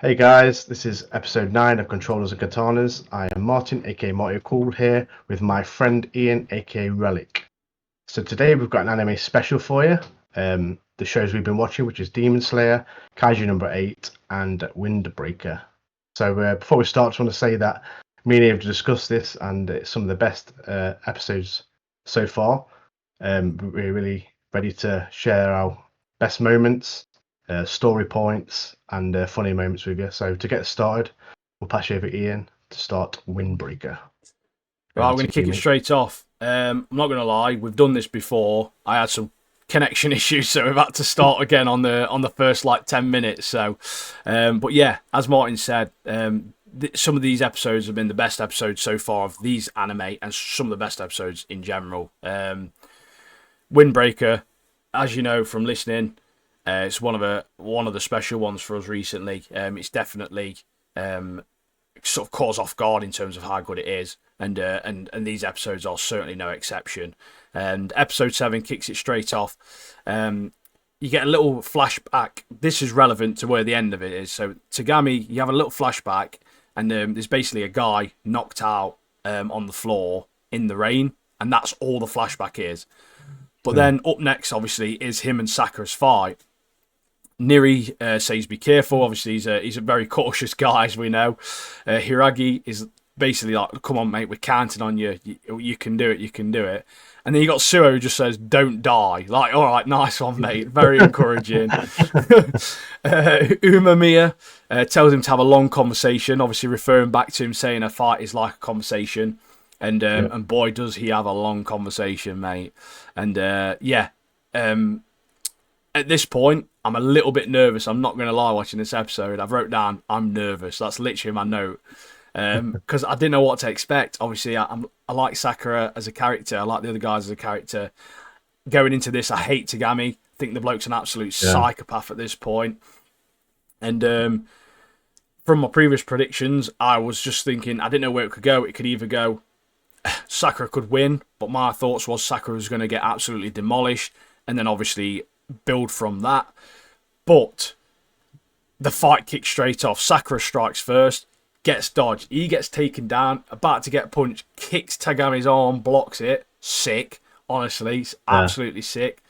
Hey guys, this is episode 9 of Controllers and Katanas. I am Martin, aka Marty Cool, here with my friend Ian, aka Relic. So today we've got an anime special for you. The shows we've been watching, which is Demon Slayer, Kaiju number 8, and Windbreaker. So before we start, I just want to say that me and Ian have discussed this, and it's some of the best episodes so far. We're really ready to share our best moments, story points, and funny moments with you. So to get started, we'll pass you over Ian to start Windbreaker. Right, Over I'm going to to kick you, it mate. straight off. I'm not going to lie, we've done this before. I had some connection issues, so we've had to start again on the first like 10 minutes. But yeah, as Martin said, some of these episodes have been the best episodes so far of these anime, and some of the best episodes in general. Windbreaker, as you know from listening, it's one of the special ones for us recently. It's definitely sort of caught us off guard in terms of how good it is, and these episodes are certainly no exception. And episode 7 kicks it straight off. You get a little flashback. This is relevant to where the end of it is. So Tagami, you have a little flashback, and there's basically a guy knocked out on the floor in the rain, and that's all the flashback is. But then up next, obviously, is him and Sakura's fight. Niri says be careful. Obviously, he's a very cautious guy, as we know. Hiragi is basically like, come on, mate, we're counting on you. You can do it, you can do it. And then you got Suo who just says, don't die. Like, all right, nice one, mate. Very encouraging. Umamiya tells him to have a long conversation, obviously referring back to him saying a fight is like a conversation. And boy, does he have a long conversation, mate. And at this point, I'm a little bit nervous. I'm not going to lie watching this episode. I've wrote down, I'm nervous. That's literally my note. Because I didn't know what to expect. Obviously, I like Sakura as a character. I like the other guys as a character. Going into this, I hate Tagami. I think the bloke's an absolute psychopath at this point. And from my previous predictions, I was just thinking, I didn't know where it could go. It could either go, Sakura could win, but my thoughts was Sakura was going to get absolutely demolished, and then obviously build from that. But the fight kicks straight off. Sakura strikes first, gets dodged. He gets taken down, about to get punched, kicks Tagami's arm, blocks it. Sick. Honestly, it's absolutely sick.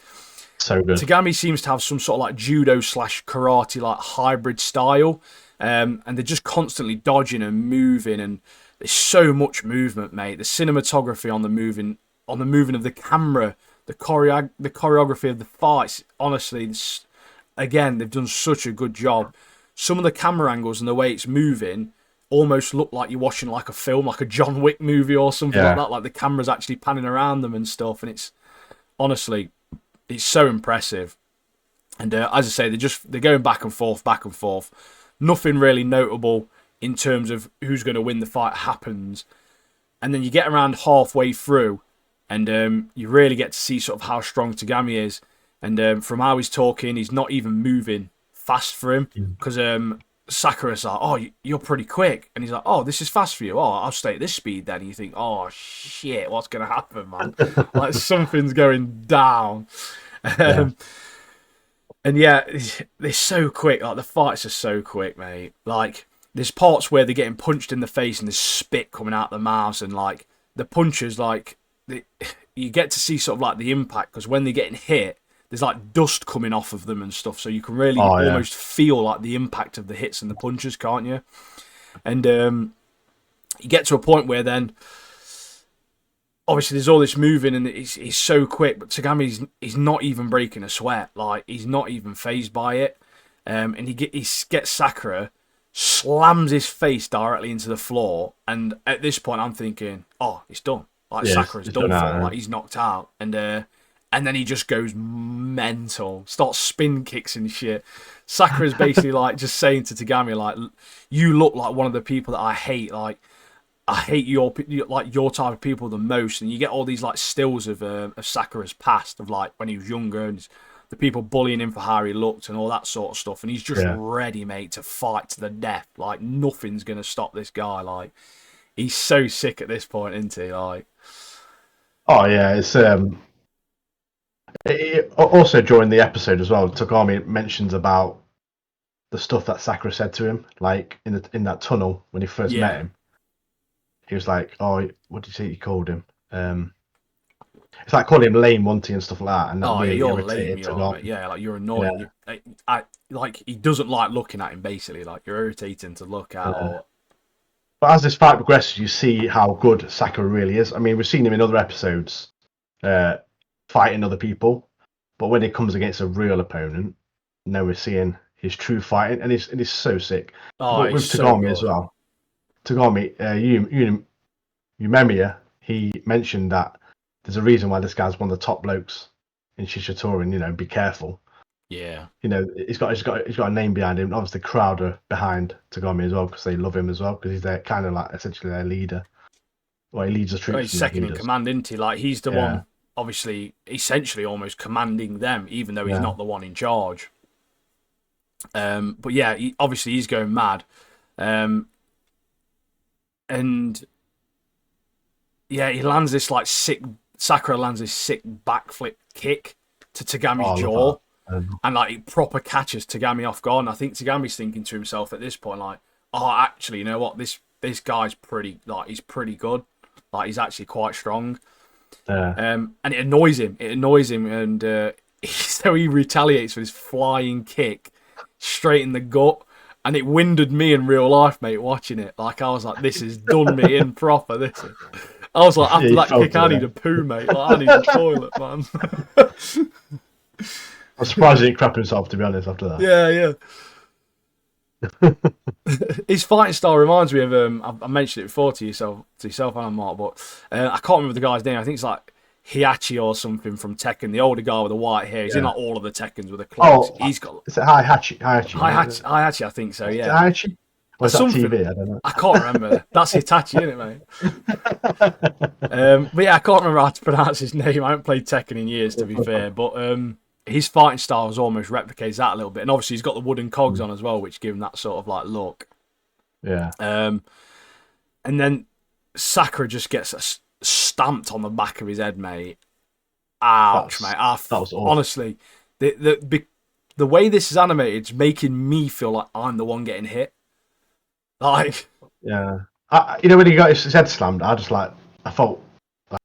So good. Tagami seems to have some sort of like judo slash karate like hybrid style. And they're just constantly dodging and moving, and there's so much movement, mate. The cinematography on the moving of the camera, the choreography of the fights. Honestly, again, they've done such a good job. Some of the camera angles and the way it's moving almost look like you're watching like a film, like a John Wick movie or something like that. Like the camera's actually panning around them and stuff, and it's honestly, it's so impressive. And as I say, they're going back and forth, back and forth. Nothing really notable in terms of who's going to win the fight happens. And then you get around halfway through, and you really get to see sort of how strong Tagami is. And from how he's talking, he's not even moving fast for him, because Sakura's like, oh, you're pretty quick. And he's like, oh, this is fast for you. Oh, I'll stay at this speed then. And you think, oh, shit, what's going to happen, man? Like, something's going down. And yeah, they're so quick. Like, the fights are so quick, mate. Like, there's parts where they're getting punched in the face and there's spit coming out their mouths, and like the punches, like you get to see sort of like the impact, because when they're getting hit, there's like dust coming off of them and stuff, so you can really almost feel like the impact of the hits and the punches, can't you? And you get to a point where then obviously there's all this moving, and he's so quick, but Tagami's he's not even breaking a sweat. Like, he's not even phased by it. And he gets Sakura, slams his face directly into the floor, and at this point I'm thinking, oh, it's done. Like, Sakura's done for. Like, he's knocked out. And then he just goes mental, starts spin kicks and shit. Sakura's basically like just saying to Tagami, like, you look like one of the people that I hate. Like, I hate your type of people the most. And you get all these like stills of Sakura's past, of like when he was younger, and the people bullying him for how he looked and all that sort of stuff. And he's just ready, mate, to fight to the death. Like, nothing's gonna stop this guy. Like, he's so sick at this point, isn't he? Like, oh yeah, it's also during the episode as well, Takami mentions about the stuff that Sakura said to him, like in that tunnel when he first met Yeah. him. He was like, "Oh, what did he called him? It's like calling him lame, Monty, and stuff like that, and that Oh yeah, really you're lame, irritated you are, mate. Tagami. Yeah, like you're Yeah, annoying. Like he doesn't like looking at him. Basically, like you're irritating to look at. yeah. Or But as this fight progresses, you see how good Sakura really is. I mean, we've seen him in other episodes uh, fighting other people, but when he comes against a real opponent, now we're seeing his true fighting, and he's so sick. oh, But he's with so Tagami as good. well, Tagami, Yumemiya, he mentioned that there's a reason why this guy's one of the top blokes in Shishitori. Be careful. Yeah. He's got a name behind him. Obviously, the crowd are behind Tagami as well because they love him as well because he's their kind of like essentially their leader. Well, he leads the Well, troops he's and that second he in does. command, isn't he? Like he's the Yeah, one, obviously, essentially almost commanding them, even though he's yeah, not the one in charge. But yeah, obviously he's going mad, um, and yeah, he lands this like sick. Sakura lands this sick backflip kick to Tagami's oh, I love jaw, that. and like it proper catches Tagami off guard. And I think Tagami's thinking to himself at this point, like, oh, actually, you know what? This guy's pretty like he's pretty good. Like he's actually quite strong. Yeah, And it annoys him. It annoys him, and so he retaliates with his flying kick straight in the gut. And it winded me in real life, mate, watching it. Like I was like, this has done me in proper. This is. I was like, yeah, after he that felt kick, I it. need a poo, mate. Like I need the toilet, man. I'm surprised he didn't crap himself, to be honest, after that. Yeah, yeah. His fighting style reminds me of I mentioned it before to yourself and Mark, but I can't remember the guy's name. I think it's like Hiachi or something from Tekken, the older guy with the white hair. He's in Yeah. like all of the Tekkens with the cloaks. Oh, He's got is it Hiachi? Hiachi, I think so. Is it Yeah, Hiachi? Or is that something. TV? I don't know. I can't remember. That's Hitachi, isn't it, mate? But yeah, I can't remember how to pronounce his name. I haven't played Tekken in years, to be fair. But his fighting style has almost replicates that a little bit, and obviously he's got the wooden cogs on as well, which give him that sort of like look. Yeah. And then Sakura just gets stamped on the back of his head, mate. Ouch, mate. That was awful. Honestly, the way this is animated is making me feel like I'm the one getting hit. Like, Yeah. When he got his head slammed, I felt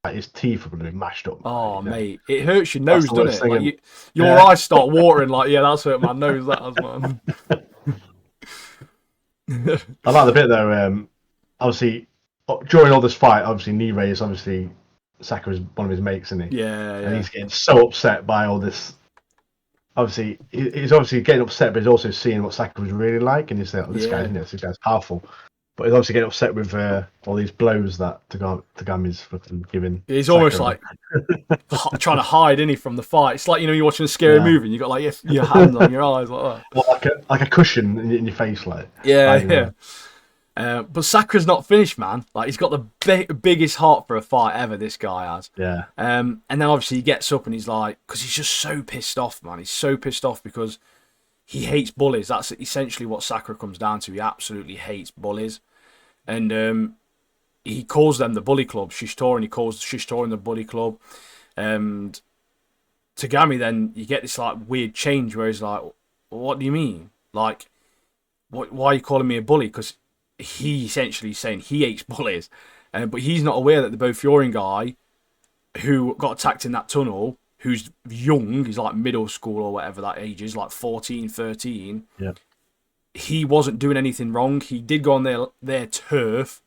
like his teeth were going to be mashed up. oh, mate, it hurts your nose, the doesn't worst it? thing. Like your eyes start watering. Like, yeah, that's hurt my nose. That has, man. I like the bit though. Obviously, during all this fight, obviously Nirei is obviously Sakura's one of his mates, isn't he? Yeah, And yeah, he's getting so upset by all this. Obviously, he's obviously getting upset, but he's also seeing what Sakura's really like, and he's like, "This yeah. this guy's powerful." But he's obviously getting upset with all these blows that Tagami's fucking giving. He's almost Sakura. like trying to hide, isn't he, from the fight? It's like you're watching a scary movie and you got like your hands on your eyes like that. Well, like a cushion in your face, like. Yeah, yeah. But Sakura's not finished, man. Like he's got the biggest heart for a fight ever. This guy has. Yeah. And then obviously he gets up and he's like, because he's just so pissed off, man. He's so pissed off because he hates bullies. That's essentially what Sakura comes down to. He absolutely hates bullies, and he calls them the bully club. Shishitorin. He calls Shishitorin the bully club. And Tagami, then you get this like weird change where he's like, "What do you mean? Like, why are you calling me a bully?" Because he essentially saying he hates bullies, but he's not aware that the Bofiorin guy who got attacked in that tunnel, who's young, he's like middle school or whatever that age is, like 14, 13. Yeah. He wasn't doing anything wrong. He did go on their turf,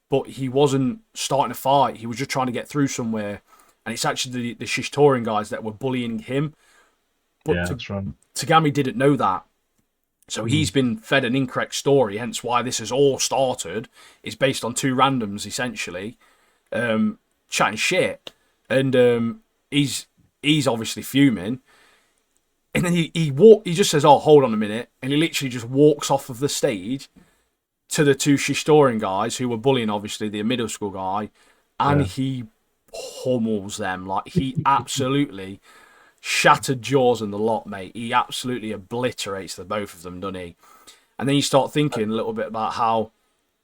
but he wasn't starting a fight. He was just trying to get through somewhere. And it's actually the Shishitorin guys that were bullying him. But Yeah, that's right. Tagami didn't know that. So he's been fed an incorrect story, hence why this has all started. It's based on two randoms, essentially, chatting shit. And he's obviously fuming. And then he just says, "Oh, hold on a minute," and he literally just walks off of the stage to the two Shishitorin guys who were bullying, obviously, the middle school guy, and he pummels them. Like, he absolutely shattered jaws and the lot, mate. He absolutely obliterates the both of them, doesn't he? And then you start thinking a little bit about how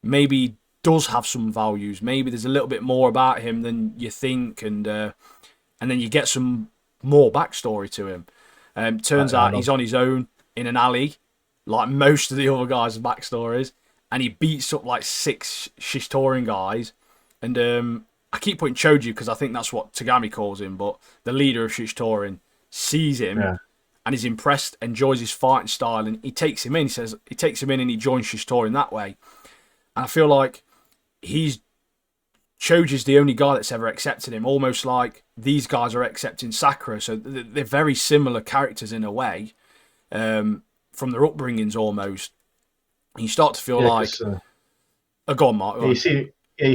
maybe he does have some values. Maybe there's a little bit more about him than you think, and then you get some more backstory to him. Turns out he's on his own in an alley, like most of the other guys' backstories, and he beats up like 6 Shishtorian guys. And I keep putting Choji because I think that's what Tagami calls him, but the leader of Shishtorin sees him Yeah. and is impressed, enjoys his fighting style, and he takes him in. He says he takes him in and he joins Shishtorin that way. And I feel like he's Choji's the only guy that's ever accepted him, almost like these guys are accepting Sakura. So they're very similar characters in a way, from their upbringings almost. And you start to feel Yeah, like, because oh, go on, Mark. Go you on.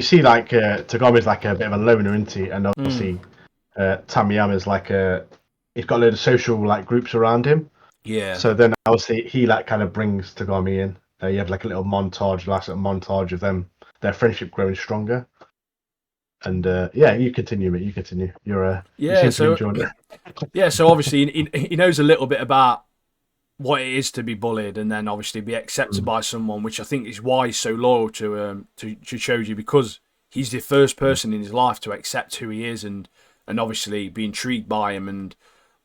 see, like Tagami's like a bit of a loner, isn't he? And Mm, obviously, Tamiyama's like he's got a load of social like groups around him. yeah, So then obviously he like kind of brings Tagami in. You have like a little montage, last little montage of them, their friendship growing stronger. And yeah, you continue, mate. You continue. You yeah. seem to be So enjoying it. yeah, so obviously he knows a little bit about what it is to be bullied, and then obviously be accepted Mm. by someone, which I think is why he's so loyal to Choji, because he's the first person in his life to accept who he is, and obviously be intrigued by him, and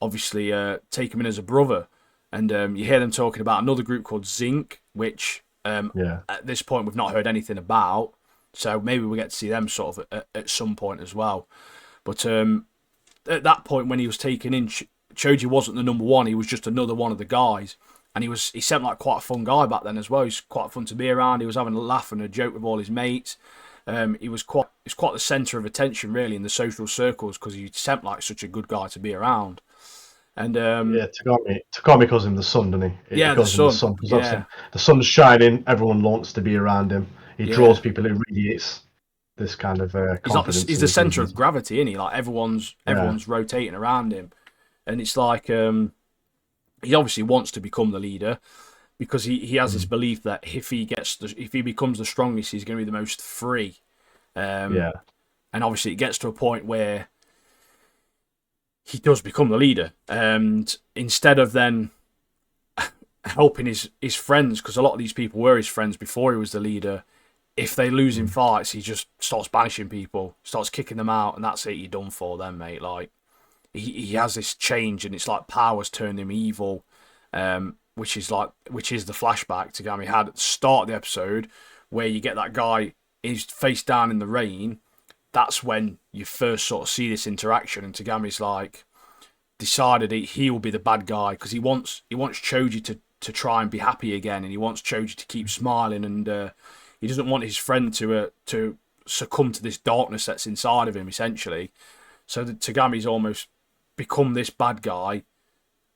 obviously take him in as a brother. And you hear them talking about another group called Zinc, which Yeah, at this point we've not heard anything about. So maybe we get to see them sort of at some point as well. But at that point when he was taken in, Choji wasn't the number one. He was just another one of the guys, and he seemed like quite a fun guy back then as well. He's quite fun to be around. He was having a laugh and a joke with all his mates. He was quite the centre of attention really in the social circles because he seemed like such a good guy to be around. And yeah. Tagami calls him the sun, doesn't he? He yeah, the calls him the son. sun because obviously Yeah, the sun's shining. Everyone wants to be around him. He yeah. draws people. He radiates this kind of He's confidence the and centre of enthusiasm. gravity, isn't he? Like Yeah, everyone's rotating around him, and it's like he obviously wants to become the leader because he has this mm, belief that if he becomes the strongest, he's going to be the most free. Um, yeah, and obviously, it gets to a point where he does become the leader, and instead of then helping his friends, because a lot of these people were his friends before he was the leader. If they lose in mm, fights, he just starts banishing people, starts kicking them out, and that's it. You're done for then, mate. Like he has this change, and it's like powers turned him evil, which is the flashback to Gami had at the start of the episode, where you get that guy is face down in the rain. That's when you first sort of see this interaction, and Tagami's like decided he will be the bad guy because he wants Choji to try and be happy again, and he wants Choji to keep smiling, and he doesn't want his friend to succumb to this darkness that's inside of him, essentially. So the Tagami's almost become this bad guy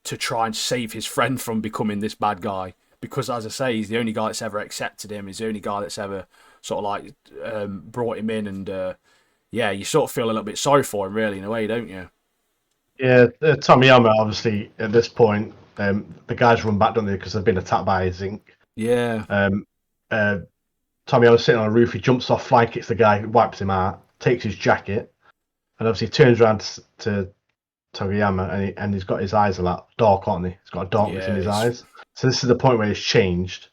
to try and save his friend from becoming this bad guy. Because, as I say, he's the only guy that's ever accepted him. He's the only guy that's ever sort of like brought him in, and yeah, you sort of feel a little bit sorry for him, really, in a way, don't you? yeah. Tomiyama obviously at this point, the guys run back, don't they? Because they've been attacked by a zinc. Yeah, Um, uh, Tomiyama's sitting on a roof. He jumps off, fly kicks the guy, wipes him out, takes his jacket, and obviously turns around to Toriyama, and he's got his eyes a lot dark, aren't he? He's got a darkness in yeah, his it's eyes. So this is the point where he's changed,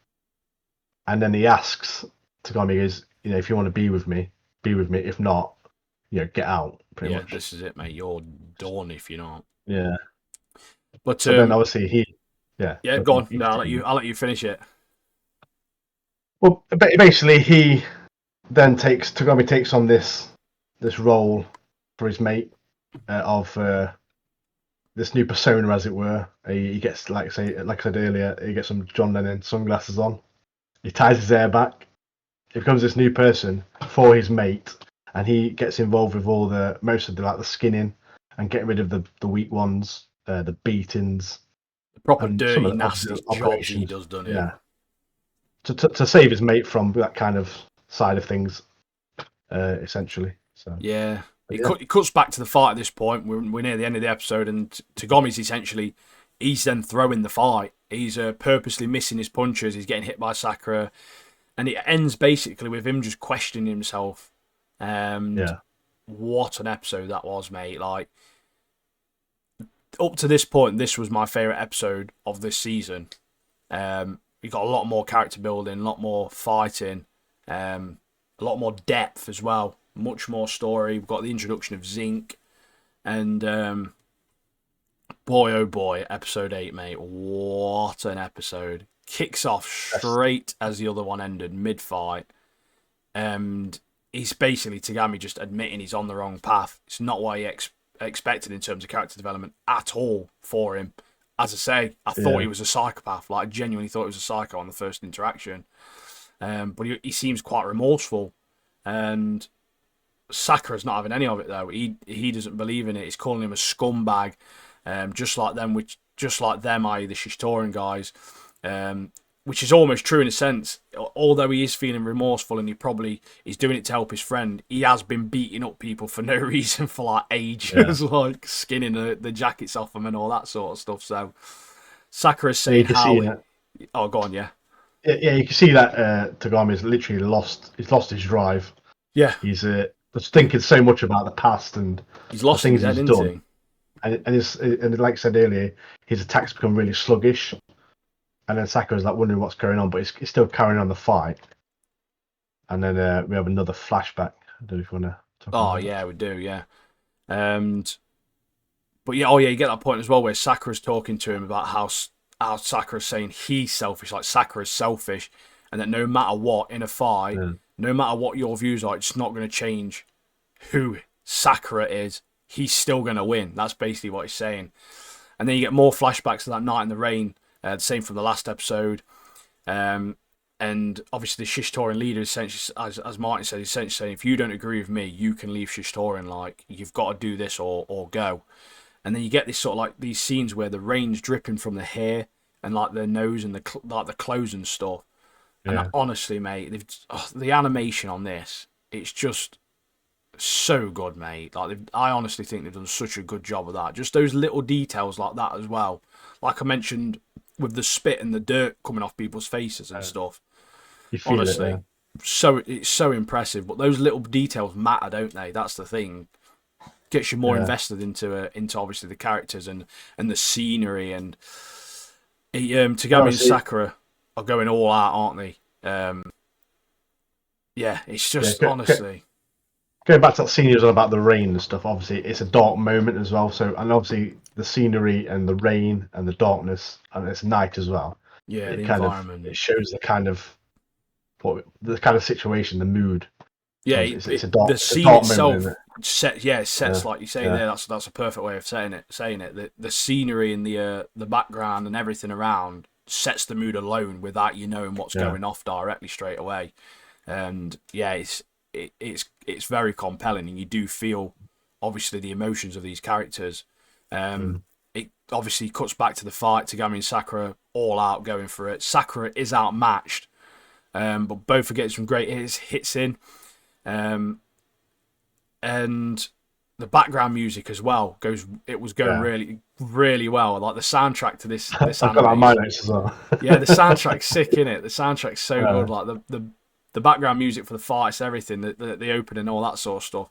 and then he asks Tagami, he goes, if you want to be with me, be with me. If not, get out, pretty yeah, much. this is it, mate. You're done if you're not. Yeah. But But then obviously yeah, yeah, look, go on. you No, continue. I'll let you finish it. Well, basically he then Tagami takes on this role for his mate of this new persona, as it were. He gets like I said earlier, he gets some John Lennon sunglasses on. He ties his hair back. He becomes this new person for his mate, and he gets involved with all most of the skinning and getting rid of the weak ones, the beatings, The proper and some dirty, of the obviously nasty the jobs he operations. does, doesn't he? Yeah, to save his mate from that kind of side of things, essentially. So Yeah. but yeah, It cuts back to the fight at this point. We're near the end of the episode, and Tagomi's essentially he's then throwing the fight. He's purposely missing his punches. He's getting hit by Sakura, and it ends basically with him just questioning himself. And yeah, what an episode that was, mate! Like up to this point, this was my favorite episode of this season. We got a lot more character building, a lot more fighting, a lot more depth as well. Much more story. We've got the introduction of Zinc, and boy oh boy, episode 8, mate. What an episode! kicks off straight as the other one ended, mid-fight. And he's basically, Tagami, just admitting he's on the wrong path. It's not what he expected in terms of character development at all for him. As I say, I thought he was a psychopath. Like, I genuinely thought he was a psycho on the first interaction. But he seems quite remorseful. And Sakura's not having any of it, though. He doesn't believe in it. He's calling him a scumbag, just like them, i.e. the Shishitoran guys, which is almost true in a sense. Although he is feeling remorseful and he's doing it to help his friend, he has been beating up people for no reason for like ages, like skinning the jackets off them and all that sort of stuff. So Sakura's saying oh, go on, yeah. Yeah, you can see that Tagami's literally lost. He's lost his drive. Yeah, he's just thinking so much about the past and he's lost the things his he's done. And like I said earlier, his attacks become really sluggish. And then Sakura's like wondering what's going on, but he's still carrying on the fight. And then we have another flashback. I don't know if you want to talk about that. Yeah, we do, yeah. But yeah, you get that point as well where Sakura's talking to him about how Sakura's saying he's selfish, like Sakura's selfish, and that no matter what in a fight, no matter what your views are, it's not going to change who Sakura is. He's still going to win. That's basically what he's saying. And then you get more flashbacks to that night in the rain. The same from the last episode. And obviously the Shishitoran leader, essentially, as Martin said, is essentially saying, if you don't agree with me, you can leave Shishitoran. Like, you've got to do this or go. And then you get this sort of like these scenes where the rain's dripping from the hair and like their nose and the clothes and stuff. Yeah. And honestly, mate, the animation on this, it's just so good, mate. Like, I honestly think they've done such a good job of that. Just those little details like that as well. Like I mentioned, with the spit and the dirt coming off people's faces and stuff. Honestly, it's so impressive. But those little details matter, don't they? That's the thing. Gets you more invested into obviously the characters and the scenery, and Tagami and Sakura are going all out, aren't they? It's just honestly. Going back to that scene about the rain and stuff, obviously it's a dark moment as well. So, and obviously the scenery and the rain and the darkness, and it's night as well. Yeah, the environment. It shows the kind of situation, the mood. Yeah, it's a dark. The scene dark itself moment, sets like you say there. That's a perfect way of saying it. The scenery and the background and everything around sets the mood alone without you knowing what's going off directly straight away. And it's very compelling, and you do feel obviously the emotions of these characters. It obviously cuts back to the fight. Tagami and Sakura all out going for it. Sakura is outmatched, but both are getting some great hits in. And the background music as well was going really, really well. Like the soundtrack to this I've got that on my notes as well. Yeah, the soundtrack's sick, innit? The soundtrack's so good. Like the background music for the fights, everything, the opening, all that sort of stuff.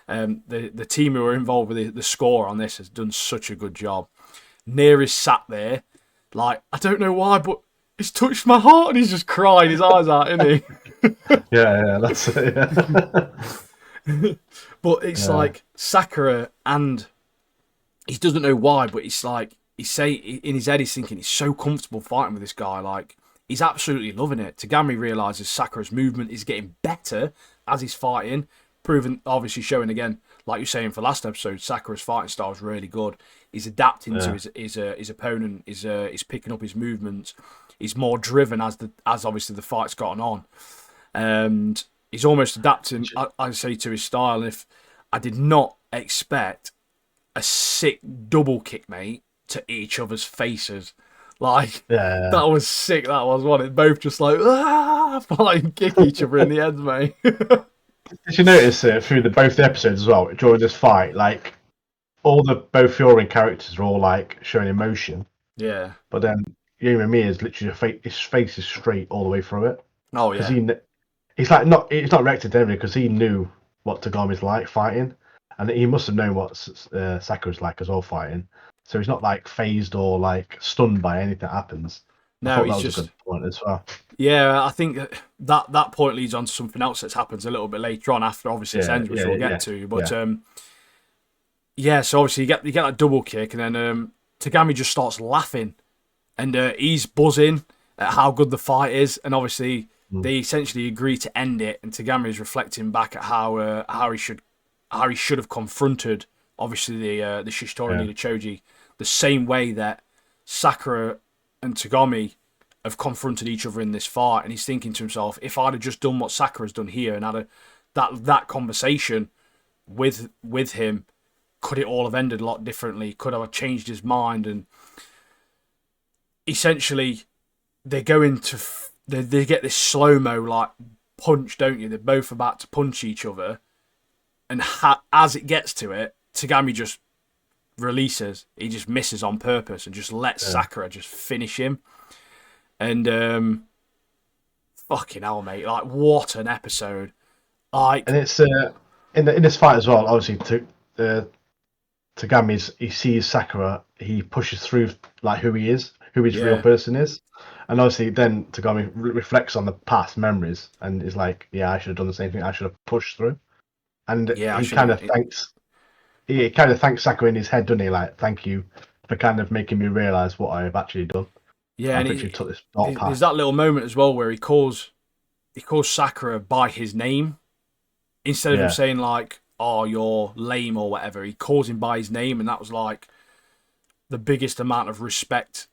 The team who are involved with the score on this has done such a good job. Near is sat there, like, I don't know why, but it's touched my heart, and he's just crying his eyes out, isn't he? Yeah, that's it. Yeah. But it's like Sakura, and he doesn't know why, but it's like in his head he's thinking he's so comfortable fighting with this guy, like he's absolutely loving it. Tagami realizes Sakura's movement is getting better as he's fighting, obviously showing again, like you're saying for last episode, Sakura's fighting style is really good. He's adapting to his opponent. He's picking up his movements. He's more driven as obviously the fight's gotten on, and he's almost adapting, I'd say, to his style. And if I did not expect a sick double kick, mate, to each other's faces. Like, that was sick, that was, wasn't it? Both just like, kick each other in the head, mate. Did you notice through both the episodes as well, during this fight, like, both Fiorin characters are all, like, showing emotion. Yeah. But then, Yomi is literally, his face is straight all the way through it. Oh, yeah. He's not reacted to everything because he knew what Tagami's like fighting, and he must have known what Sakura's like as well fighting. So he's not like phased or like stunned by anything that happens. No, he's that was just a good point as well. Yeah, I think that point leads on to something else that happens a little bit later on after obviously it ends, which we'll get to. But so obviously you get that double kick, and then Tagami just starts laughing, and he's buzzing. at how good the fight is, and obviously Mm. they essentially agree to end it. And Tagami is reflecting back at how he should have confronted obviously the Shishitori Yeah. leader Choji the same way that Sakura and Tagami have confronted each other in this fight. And he's thinking to himself, if I'd have just done what Sakura's done here and had that conversation with him, could it all have ended a lot differently? Could I have changed his mind? And essentially, they go into they get this slow mo like punch, don't you? They're both about to punch each other, and as it gets to it, Tagami just releases. He just misses on purpose and just lets Sakura just finish him. And fucking hell, mate! Like, what an episode! Like, And it's in this fight as well. Obviously, Tagami's he sees Sakura, he pushes through like who he is, who his real person is, and obviously then Tagami reflects on the past memories and is like, yeah, I should have done the same thing. I should have pushed through, and yeah, he kind of thanks Sakura in his head, doesn't he? Like, thank you for kind of making me realize what I have actually done. yeah. I've And actually took this dark there's path. that little moment as well where he calls Sakura by his name instead of saying like, "Oh, you're lame" or whatever. He calls him by his name, and that was like the biggest amount of respect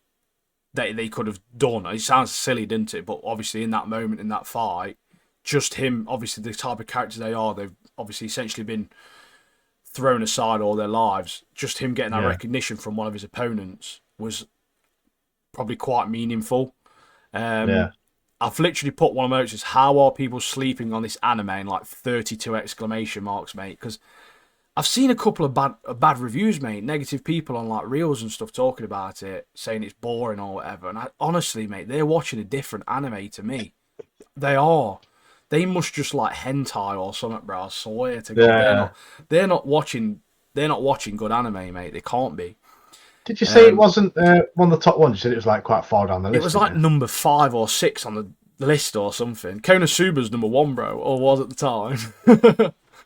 that they could have done. It sounds silly, didn't it? But obviously, in that moment, in that fight, just him, obviously, the type of characters they are, they've obviously essentially been thrown aside all their lives. Just him getting that recognition from one of his opponents was probably quite meaningful. I've literally put one of my notes as how are people sleeping on this anime in like 32 exclamation marks, mate? Because I've seen a couple of bad reviews, mate. Negative people on like reels and stuff talking about it, saying it's boring or whatever. And honestly, mate, they're watching a different anime to me. They are. They must just like hentai or something, bro. I swear to God, they're not watching good anime, mate. They can't be. Did you say it wasn't one of the top ones? You said it was like quite far down the list. It was like number 5 or 6 on the list or something. Konosuba's number 1, bro, or was at the time.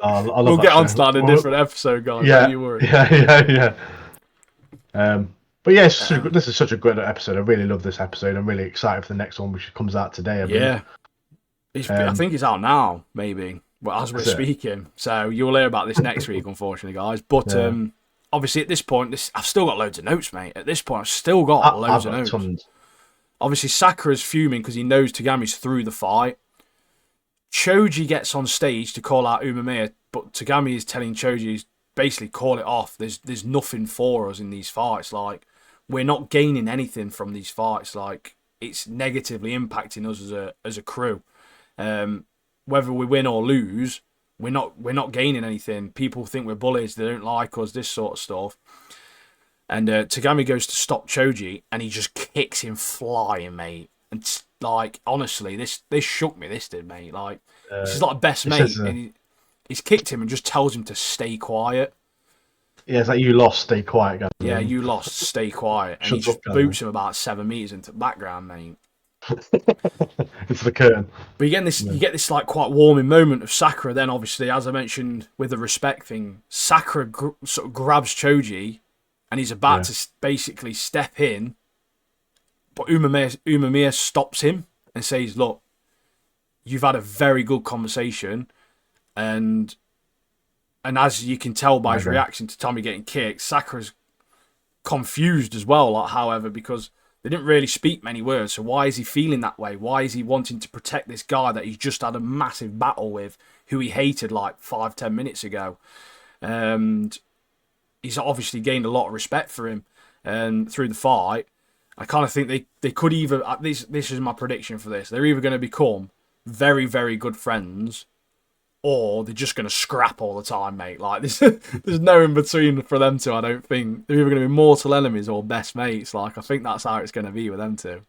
We'll get onto that in a different episode, guys. Yeah, don't you worry. Yeah. But yeah, this is such a good episode. I really love this episode. I'm really excited for the next one, which comes out today. I think it's out now, maybe. But as we're speaking, so you'll hear about this next week, unfortunately, guys. But obviously, at this point, I've still got loads of notes, mate. At this point, I've still got loads of notes. Tons. Obviously, Sakura's fuming because he knows Tagami's through the fight. Choji gets on stage to call out Umemiya, but Tagami is telling Choji, basically, call it off. There's nothing for us in these fights. Like, we're not gaining anything from these fights. Like, it's negatively impacting us as a crew. Whether we win or lose, we're not gaining anything. People think we're bullies. They don't like us. This sort of stuff. And Tagami goes to stop Choji, and he just kicks him flying, mate. And like, honestly, this shook me. This did, mate. Like, this is like best mate, and he's kicked him and just tells him to stay quiet. Yeah, it's like, you lost, stay quiet, guys. Yeah, you lost, stay quiet. And he just boots him about 7 meters into the background, mate. It's the curtain. But you get this like quite warming moment of Sakura. Then obviously, as I mentioned with the respect thing, Sakura sort of grabs Choji, and he's about to basically step in, but Umemiya stops him and says, "Look, you've had a very good conversation, and as you can tell by his reaction to Tommy getting kicked, Sakura's confused as well. Like, however, because they didn't really speak many words. So why is he feeling that way? Why is he wanting to protect this guy that he's just had a massive battle with, who he hated like 5-10 minutes ago? And he's obviously gained a lot of respect for him through the fight. I kind of think they could either, this is my prediction for this, they're either going to become very, very good friends, or they're just going to scrap all the time, mate. Like, there's no in between for them two, I don't think. They're either going to be mortal enemies or best mates. Like, I think that's how it's going to be with them two.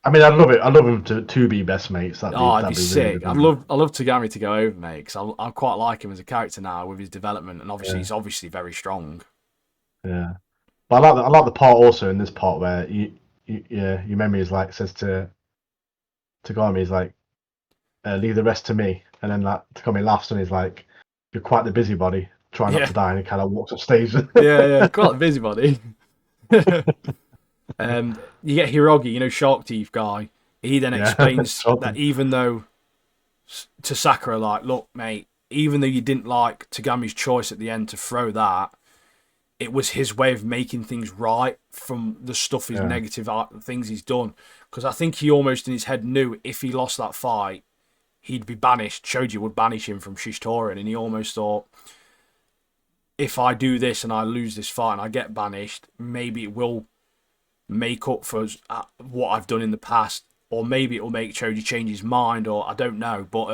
I mean, I'd love it. I'd love them to be best mates. It'd be sick. Really, I'd love Tagami to go over, mate, because I quite like him as a character now with his development, and obviously he's obviously very strong. Yeah, but I like the part also in this part where your memory is like, says to Tagami, he's like, leave the rest to me, and then like Tagami laughs and he's like, you're quite the busybody, trying not to die, and he kind of walks off stage. yeah, quite a busybody. You get Hirogi, Shark Teeth guy. He then Yeah. explains Told that them. even though to Sakura, like, look, mate, even though you didn't like Tagami's choice at the end to throw that, it was his way of making things right from the stuff, his Yeah. negative things he's done. Because I think he almost in his head knew if he lost that fight, he'd be banished. Choji would banish him from Shishitorin, and he almost thought, if I do this and I lose this fight and I get banished, maybe it will make up for what I've done in the past, or maybe it will make Choji change his mind, or I don't know. But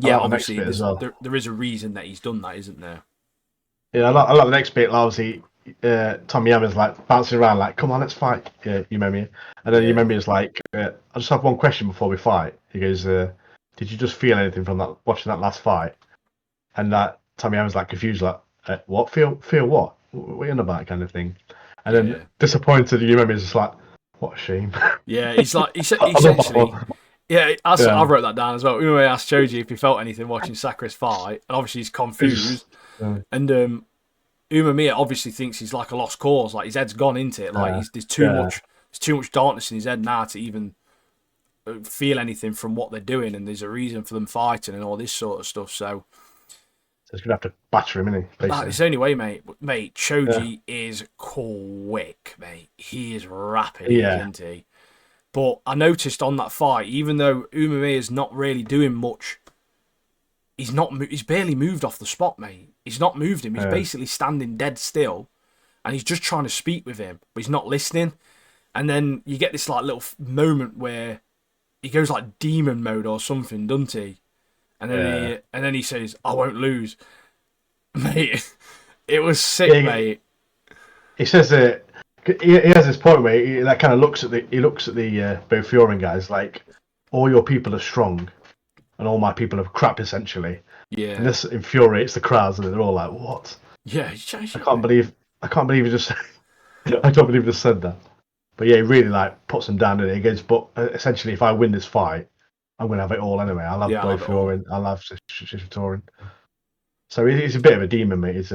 I yeah, like the next obviously bit as well. there is a reason that he's done that, isn't there? Yeah, I like the next bit. Like, obviously, Tommy Yama's like bouncing around, like, "Come on, let's fight." Yeah, you remember me? And then you Yeah, remember is like, "I just have one question before we fight." He goes, "Did you just feel anything from that watching that last fight?" And that Tommy Yama's like confused, like, "What? Feel what? What are you on about?" Kind of thing. And then yeah, disappointed, you remember, is just like, "What a shame." yeah. He's like, I love that essentially, one. yeah. I Yeah, wrote that down as well. Uwe asked Choji if he felt anything watching Sakura's fight, and obviously he's it's just, confused. And Umamiya obviously thinks he's like a lost cause, like his head's gone into it. Like yeah, there's too much darkness in his head now to even feel anything from what they're doing, and there's a reason for them fighting and all this sort of stuff. So so he's gonna have to batter him, isn't he? it's Basically. the only way, mate. Mate, Yeah, Choji is quick, mate. He is rapid, he is, yeah, isn't he? But I noticed on that fight, even though Umamiya is not really doing much, he's barely moved off the spot, mate. He's not moved him. He's yeah. basically standing dead still, and he's just trying to speak with him, but he's not listening. And then you get this like little moment where he goes like demon mode or something, doesn't he? Yeah. And then he says, "I won't lose," mate. It was sick, Yeah, mate. he says that he has this point where he like kind of looks at the both Fioran guys like all your people are strong and all my people are crap essentially, and Yeah, this infuriates the crowds and they're all like, "What? yeah, he's changed I it, can't mate. believe I can't believe he just I can't believe he just said that." But yeah, he really like puts them down and he goes, "But essentially, if I win this fight, I'm gonna have it all anyway. I'll have Yeah, I'll both have it all. Fioran, I'll have Shishitorin." So he's a bit of a demon, mate. He's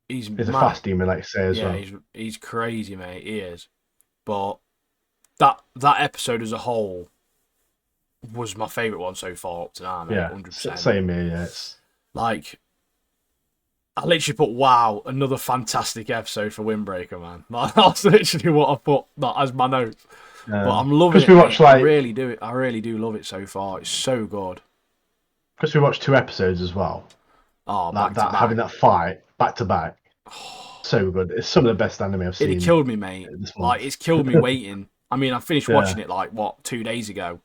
He's a mad. fast demon, like you say as Yeah, well. he's crazy, mate. He is. But that episode as a whole was my favourite one so far up to now, mate. Yeah, 100%. same here. Yeah, Like, I literally put, wow, another fantastic episode for Windbreaker, man. Like, that's literally what I put as my notes. But I'm loving because it, we mate. watched like I really do love it so far. It's so good. because we watched 2 episodes as well. Oh, That back to that having back. that fight back to back, so good. It's some of the best anime I've It seen killed me, mate. this Like, month. it's killed me waiting. I mean, I finished Yeah, watching it, like, what, 2 days ago?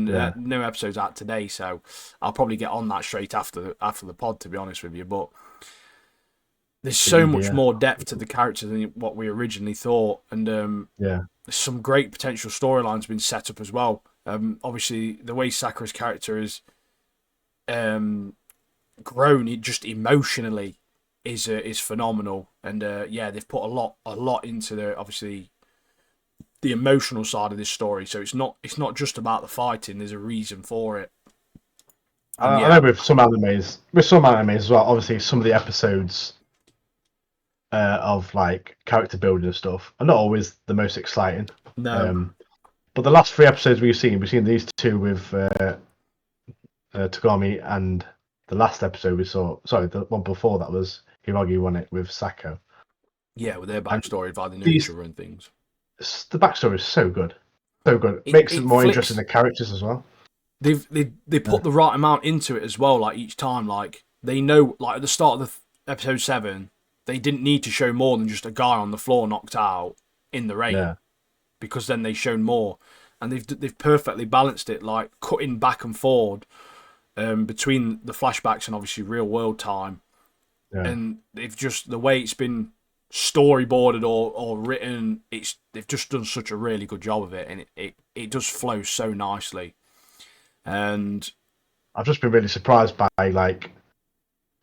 yeah. No episodes out today, so I'll probably get on that straight after the pod, to be honest with you. But there's Bit so much eager. more depth to the characters than what we originally thought, and Yeah, there's some great potential storylines been set up as well. Obviously, the way Sakura's character is um, grown, it just emotionally is phenomenal, and yeah, they've put a lot into the obviously the emotional side of this story. So it's not just about the fighting. There's a reason for it, and I yeah, know with some animes as well. Obviously, some of the episodes of like character building and stuff are not always the most exciting. no, Um, but the last 3 episodes we've seen these two with Togami, and the last episode we saw, sorry, the one before that was Hiragi won it with Sako. yeah, with their And backstory, how they knew each these other and things. the backstory is so good, so good. It Makes it it more interesting flicks. the characters as well. They Yeah, put the right amount into it as well. Like each time, like they know, like at the start of the episode 7, they didn't need to show more than just a guy on the floor knocked out in the rain yeah, because then they shown more, and they've perfectly balanced it, like cutting back and forward between the flashbacks and obviously real world time, yeah. and they've just the way it's been storyboarded or written, they've just done such a really good job of it, and it does flow so nicely. And I've just been really surprised by like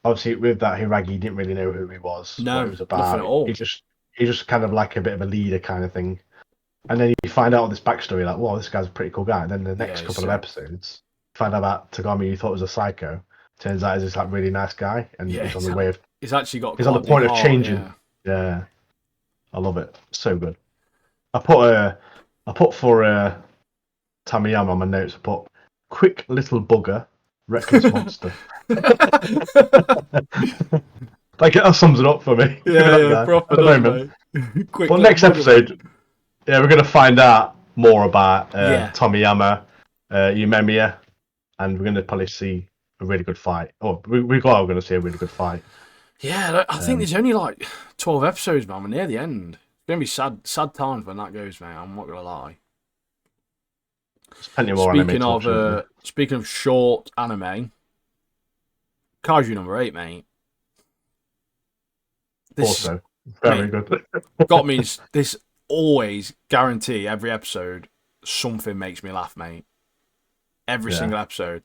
obviously with that Hiragi, he didn't really know who he was, what he no, was nothing about. at all. He's just kind of like a bit of a leader kind of thing. And then you find out this backstory, like, wow, this guy's a pretty cool guy. And then the Yeah, next it's couple of sick. episodes, you find out about Tagami, you thought was a psycho. Turns out he's this like really nice guy, and Yeah, he's on the way of it's actually got he's on quite the a big point of heart. changing. Yeah, Yeah, I love it. So good. I put I put for Tamiyama on my notes. I put quick little bugger, reckless monster. Like that sums it up for me. Give me that guy proper at the does, moment. mate. Quick But little next bugger, mate. episode, yeah, we're gonna find out more about Yeah. Tomiyama, Umemiya, and we're gonna probably see a really good fight. Oh, we're gonna see a really good fight. Yeah, I think there's only like 12 episodes, man. We're near the end. It's gonna be sad times when that goes, mate. I'm not gonna lie. There's plenty more anime Speaking to watch, isn't there? speaking of short anime, Kaiju number 8, mate. This Also, very mate, good. got me. This always guarantee every episode something makes me laugh, mate. Every Yeah. single episode,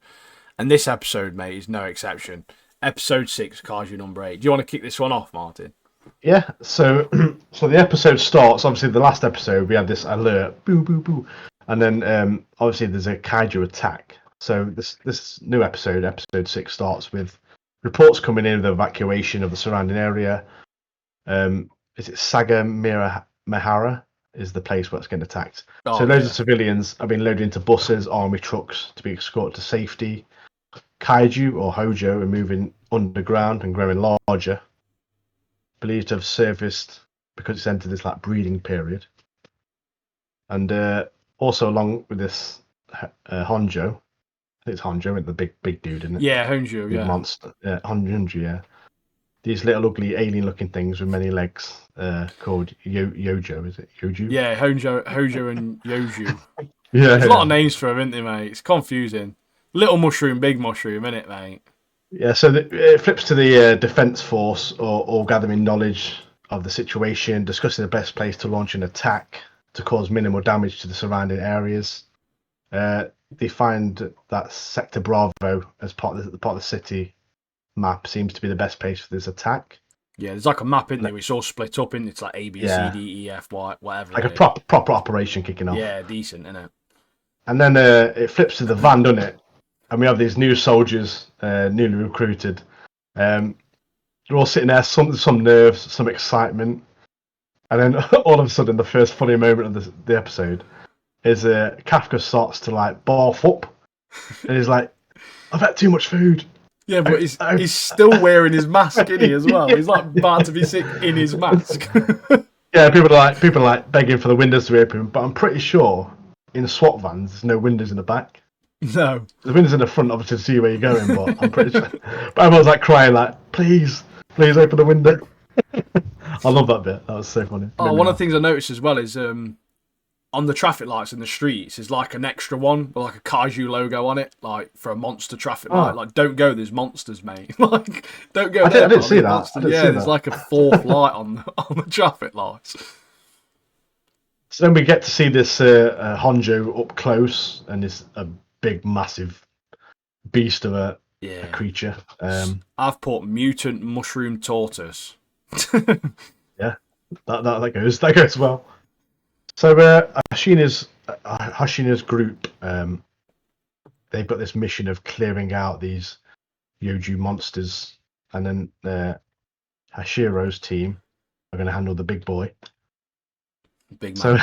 and this episode, mate, is no exception. Episode 6, Kaiju number 8. Do you want to kick this one off, Martin? Yeah, so so the episode starts. Obviously, the last episode we had this alert, boo boo boo, and then obviously there's a kaiju attack. So this new episode 6, starts with reports coming in of the evacuation of the surrounding area. Is it Sagamihara is the place where it's getting attacked? Oh, so loads yeah. of civilians have been loaded into buses, army trucks to be escorted to safety. Kaiju or Hojo are moving underground and growing larger, believed to have surfaced because it's entered this like breeding period. And also along with this Honjo, I think it's Honjo, the big dude, isn't it? Yeah, Honjo, Big yeah. monster. Honjo, yeah. These little ugly alien-looking things with many legs, called Yojo. Is it Yoju? Yeah, Hojo and Yoju. Yeah. There's a lot of names for them, isn't there, mate? It's confusing. Little mushroom, big mushroom, innit, mate? Yeah, so it flips to the defense force, all gathering knowledge of the situation, discussing the best place to launch an attack to cause minimal damage to the surrounding areas. They find that Sector Bravo, as part of the city map, seems to be the best place for this attack. Yeah, there's like a map, isn't there? It's all split up, isn't it? It's like A, B, Yeah. C, D, E, F, Y, whatever. Like a proper operation kicking off. Yeah, decent, innit? And then it flips to the van, doesn't it? And we have these new soldiers, newly recruited. They're all sitting there, some nerves, some excitement. And then all of a sudden, the first funny moment of the episode is Kafka starts to like barf up. And he's like, I've had too much food. Yeah, but he's still wearing his mask, isn't he, as well? He's like about to be sick in his mask. Yeah, people are like begging for the windows to be open, but I'm pretty sure in SWAT vans there's no windows in the back. No. The windows in the front, obviously, to see where you're going, but I'm pretty sure. But everyone's like crying, like, please open the window. I love that bit. That was so funny. Oh, one of the things I noticed as well is on the traffic lights in the streets is like an extra one with like a kaiju logo on it, like for a monster traffic light. Like, don't go, there's monsters, mate. Like, don't go there. I didn't see that. There's like a fourth light on the traffic lights. So then we get to see this Honjo up close, and it's a big, massive beast of a creature. I've put mutant mushroom tortoise. Yeah, that goes well. So Hashina's group, they've got this mission of clearing out these Yoju monsters, and then Hashiro's team are going to handle the big boy. Big man.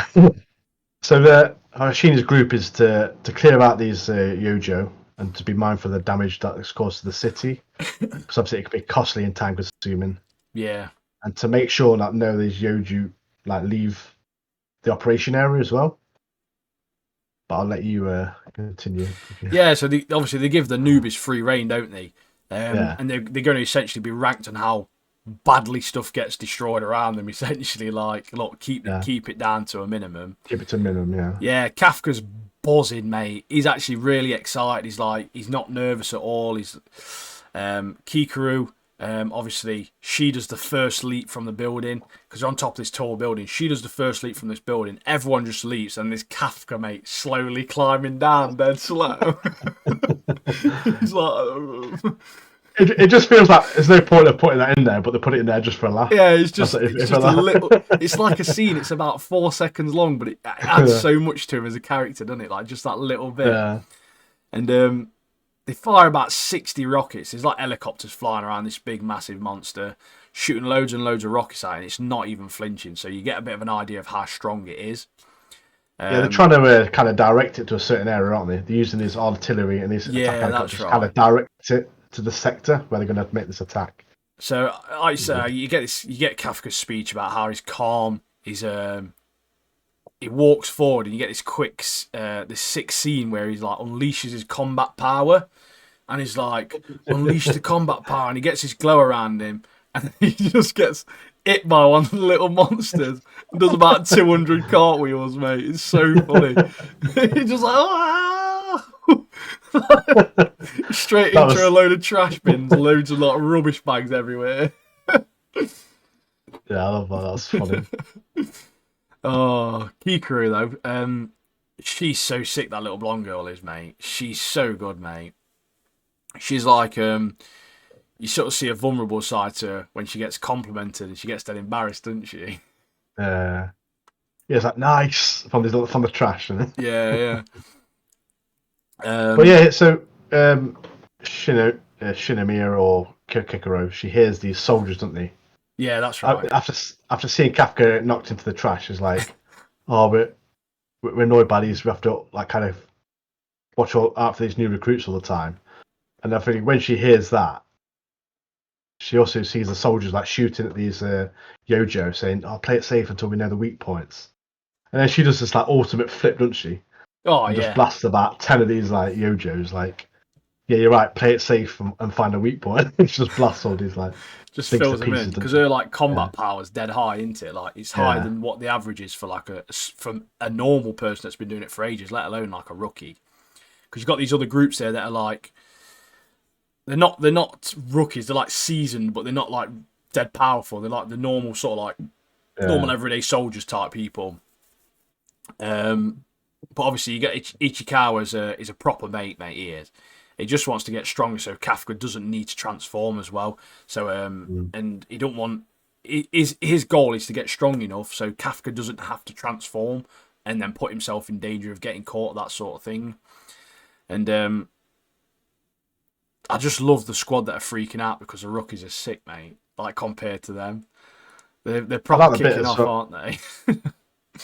So the Hashina's group is to clear out these Yojo and to be mindful of the damage that it's caused to the city, because obviously it could be costly and time consuming. Yeah. And to make sure that none of these Yoju like leave the operation area as well. But I'll let you continue. Yeah, so obviously they give the newbies free reign, don't they? Yeah. And they're going to essentially be ranked on how badly stuff gets destroyed around them. Essentially, like, look, keep it down to a minimum. Keep it to a minimum, yeah. Yeah, Kafka's buzzing, mate. He's actually really excited. He's not nervous at all. He's Kikaru. Obviously, she does the first leap from the building because on top of this tall building. She does the first leap from this building. Everyone just leaps, and this Kafka, mate, slowly climbing down, dead slow. He's like, it just feels like there's no point of putting that in there, but they put it in there just for a laugh. yeah, it's just a little. It's like a scene. It's about 4 seconds long, but it adds so much to him as a character, doesn't it? Like just that little bit. Yeah. And they fire about 60 rockets. There's like helicopters flying around this big, massive monster, shooting loads and loads of rockets at it, and it's not even flinching. So you get a bit of an idea of how strong it is. Yeah, they're trying to kind of direct it to a certain area, aren't they? They're using his artillery and his attack Yeah, helicopters that's to kind of right. direct it to the sector where they're going to make this attack. So I say Good. you get Kafka's speech about how he's calm. He walks forward, and you get this this sick scene where he's like unleashes his combat power, and he's like unleash the combat power, and he gets his glow around him, and he just gets hit by one of the little monsters and does about 200 cartwheels, mate. It's so funny. He's just like, ah! Straight That into a was load of trash bins, loads of like rubbish bags everywhere. yeah, I love that. That's funny. Oh, Kikuru though, she's so sick. That little blonde girl is, mate. She's so good, mate. She's like, you sort of see a vulnerable side to her when she gets complimented and she gets dead embarrassed, doesn't she? Yeah, it's like nice from the trash, isn't it? Yeah, yeah. But yeah, so Shinomiya or Kikoro, she hears these soldiers, don't they? Yeah, that's right. After seeing Kafka knocked into the trash, she's like, "Oh, we're annoyed by these. We have to like kind of watch out for these new recruits all the time." And I think when she hears that, she also sees the soldiers like shooting at these Yojo, saying, "I'll play it safe until we know the weak points." And then she does this like ultimate flip, doesn't she? Oh And just yeah, blasts about 10 of these like Yojos. Like, yeah, you're right. Play it safe and find a weak point. She just blasts all these like just things to fills them in pieces, doesn't because she? her like Yeah, combat power's dead high, isn't it? Like it's higher yeah, than what the average is for like from a normal person that's been doing it for ages, let alone like a rookie. Because you've got these other groups there that are like they're not rookies, they're like seasoned, but they're not like dead powerful. They're like the normal sort of like normal yeah. everyday soldiers type people. But obviously you get Ichikawa is a proper mate. He is. He just wants to get stronger, so Kafka doesn't need to transform as well. So Mm. and he don't want his goal is to get strong enough so Kafka doesn't have to transform and then put himself in danger of getting caught, that sort of thing. And I just love the squad that are freaking out because the rookies are sick, mate. Like compared to them, they're I proper like the bit kicking as off, well. aren't they?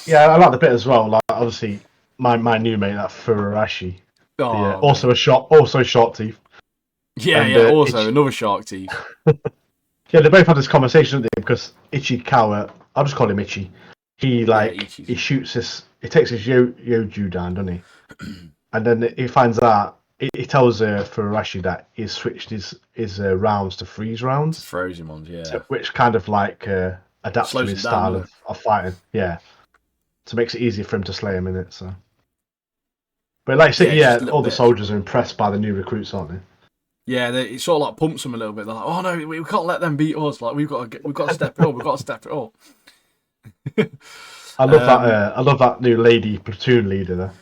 Yeah, I like the bit as well. Like, obviously, my new mate, that Fururashi, the Oh mate, also a short teeth, yeah, and yeah. Also Ichi, another shark teeth. yeah, they both had this conversation, didn't they? Because Ichikawa, I'll just call him Ichi. Yeah, He Ichi's. shoots this. He takes his Yoju down, doesn't he? And then he finds out. He tells Fururashi that he's switched his rounds to freeze The rounds, frozen ones, yeah. which kind of like adapts to Slows his them down, style doesn't it? of fighting. Yeah, so it makes it easier for him to slay him in it. So, but like I Yeah, said, it's just yeah, a little all the bit. soldiers are impressed by the new recruits, aren't they? Yeah, it sort of like pumps them a little bit. They're like, "Oh no, we can't let them beat us. Like we've got to step it up. We've got to step it up." I love that. um, I love that new lady platoon leader there.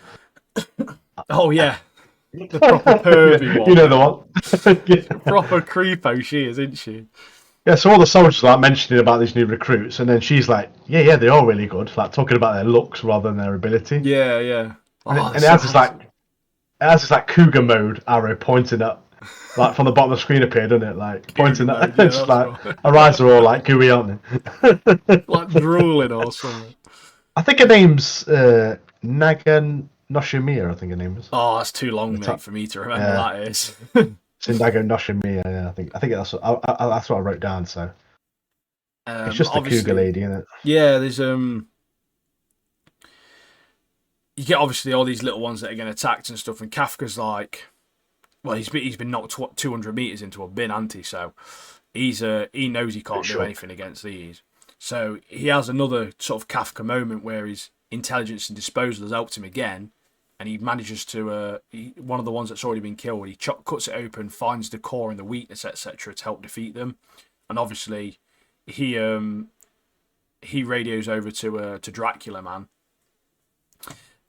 oh yeah, the proper pervy You one, know the mate. one. Proper creepo she is, isn't she? Yeah, so all the soldiers are like mentioning about these new recruits, and then she's like, "Yeah, they're all really good." Like talking about their looks rather than their ability, Yeah, yeah. and Oh, they're it so has this like handsome. cougar mode arrow pointing up, like from the bottom of the screen appeared, doesn't it? Like Cougar pointing up, mode. Yeah, it's just that's like right. her eyes are all like gooey, aren't they? Like drooling or something. I think her name's Nagan Noshimiya. I think her name is. Oh, that's too The long, mate, top, for me to remember. yeah, That is. Sindago Noshimiya. Yeah, I think that's what I wrote down. So it's just the cougar Obviously, lady, isn't it? yeah. There's you get obviously all these little ones that are getting attacked and stuff, and Kafka's like, well, he's been knocked 200 meters into a bin, hasn't he? So he knows he Pretty can't do shook. anything against these. So he has another sort of Kafka moment where his intelligence and disposal has helped him again, and he manages to one of the ones that's already been killed. He cuts it open, finds the core and the weakness, etc., to help defeat them, and obviously he he radios over to Dracula, man,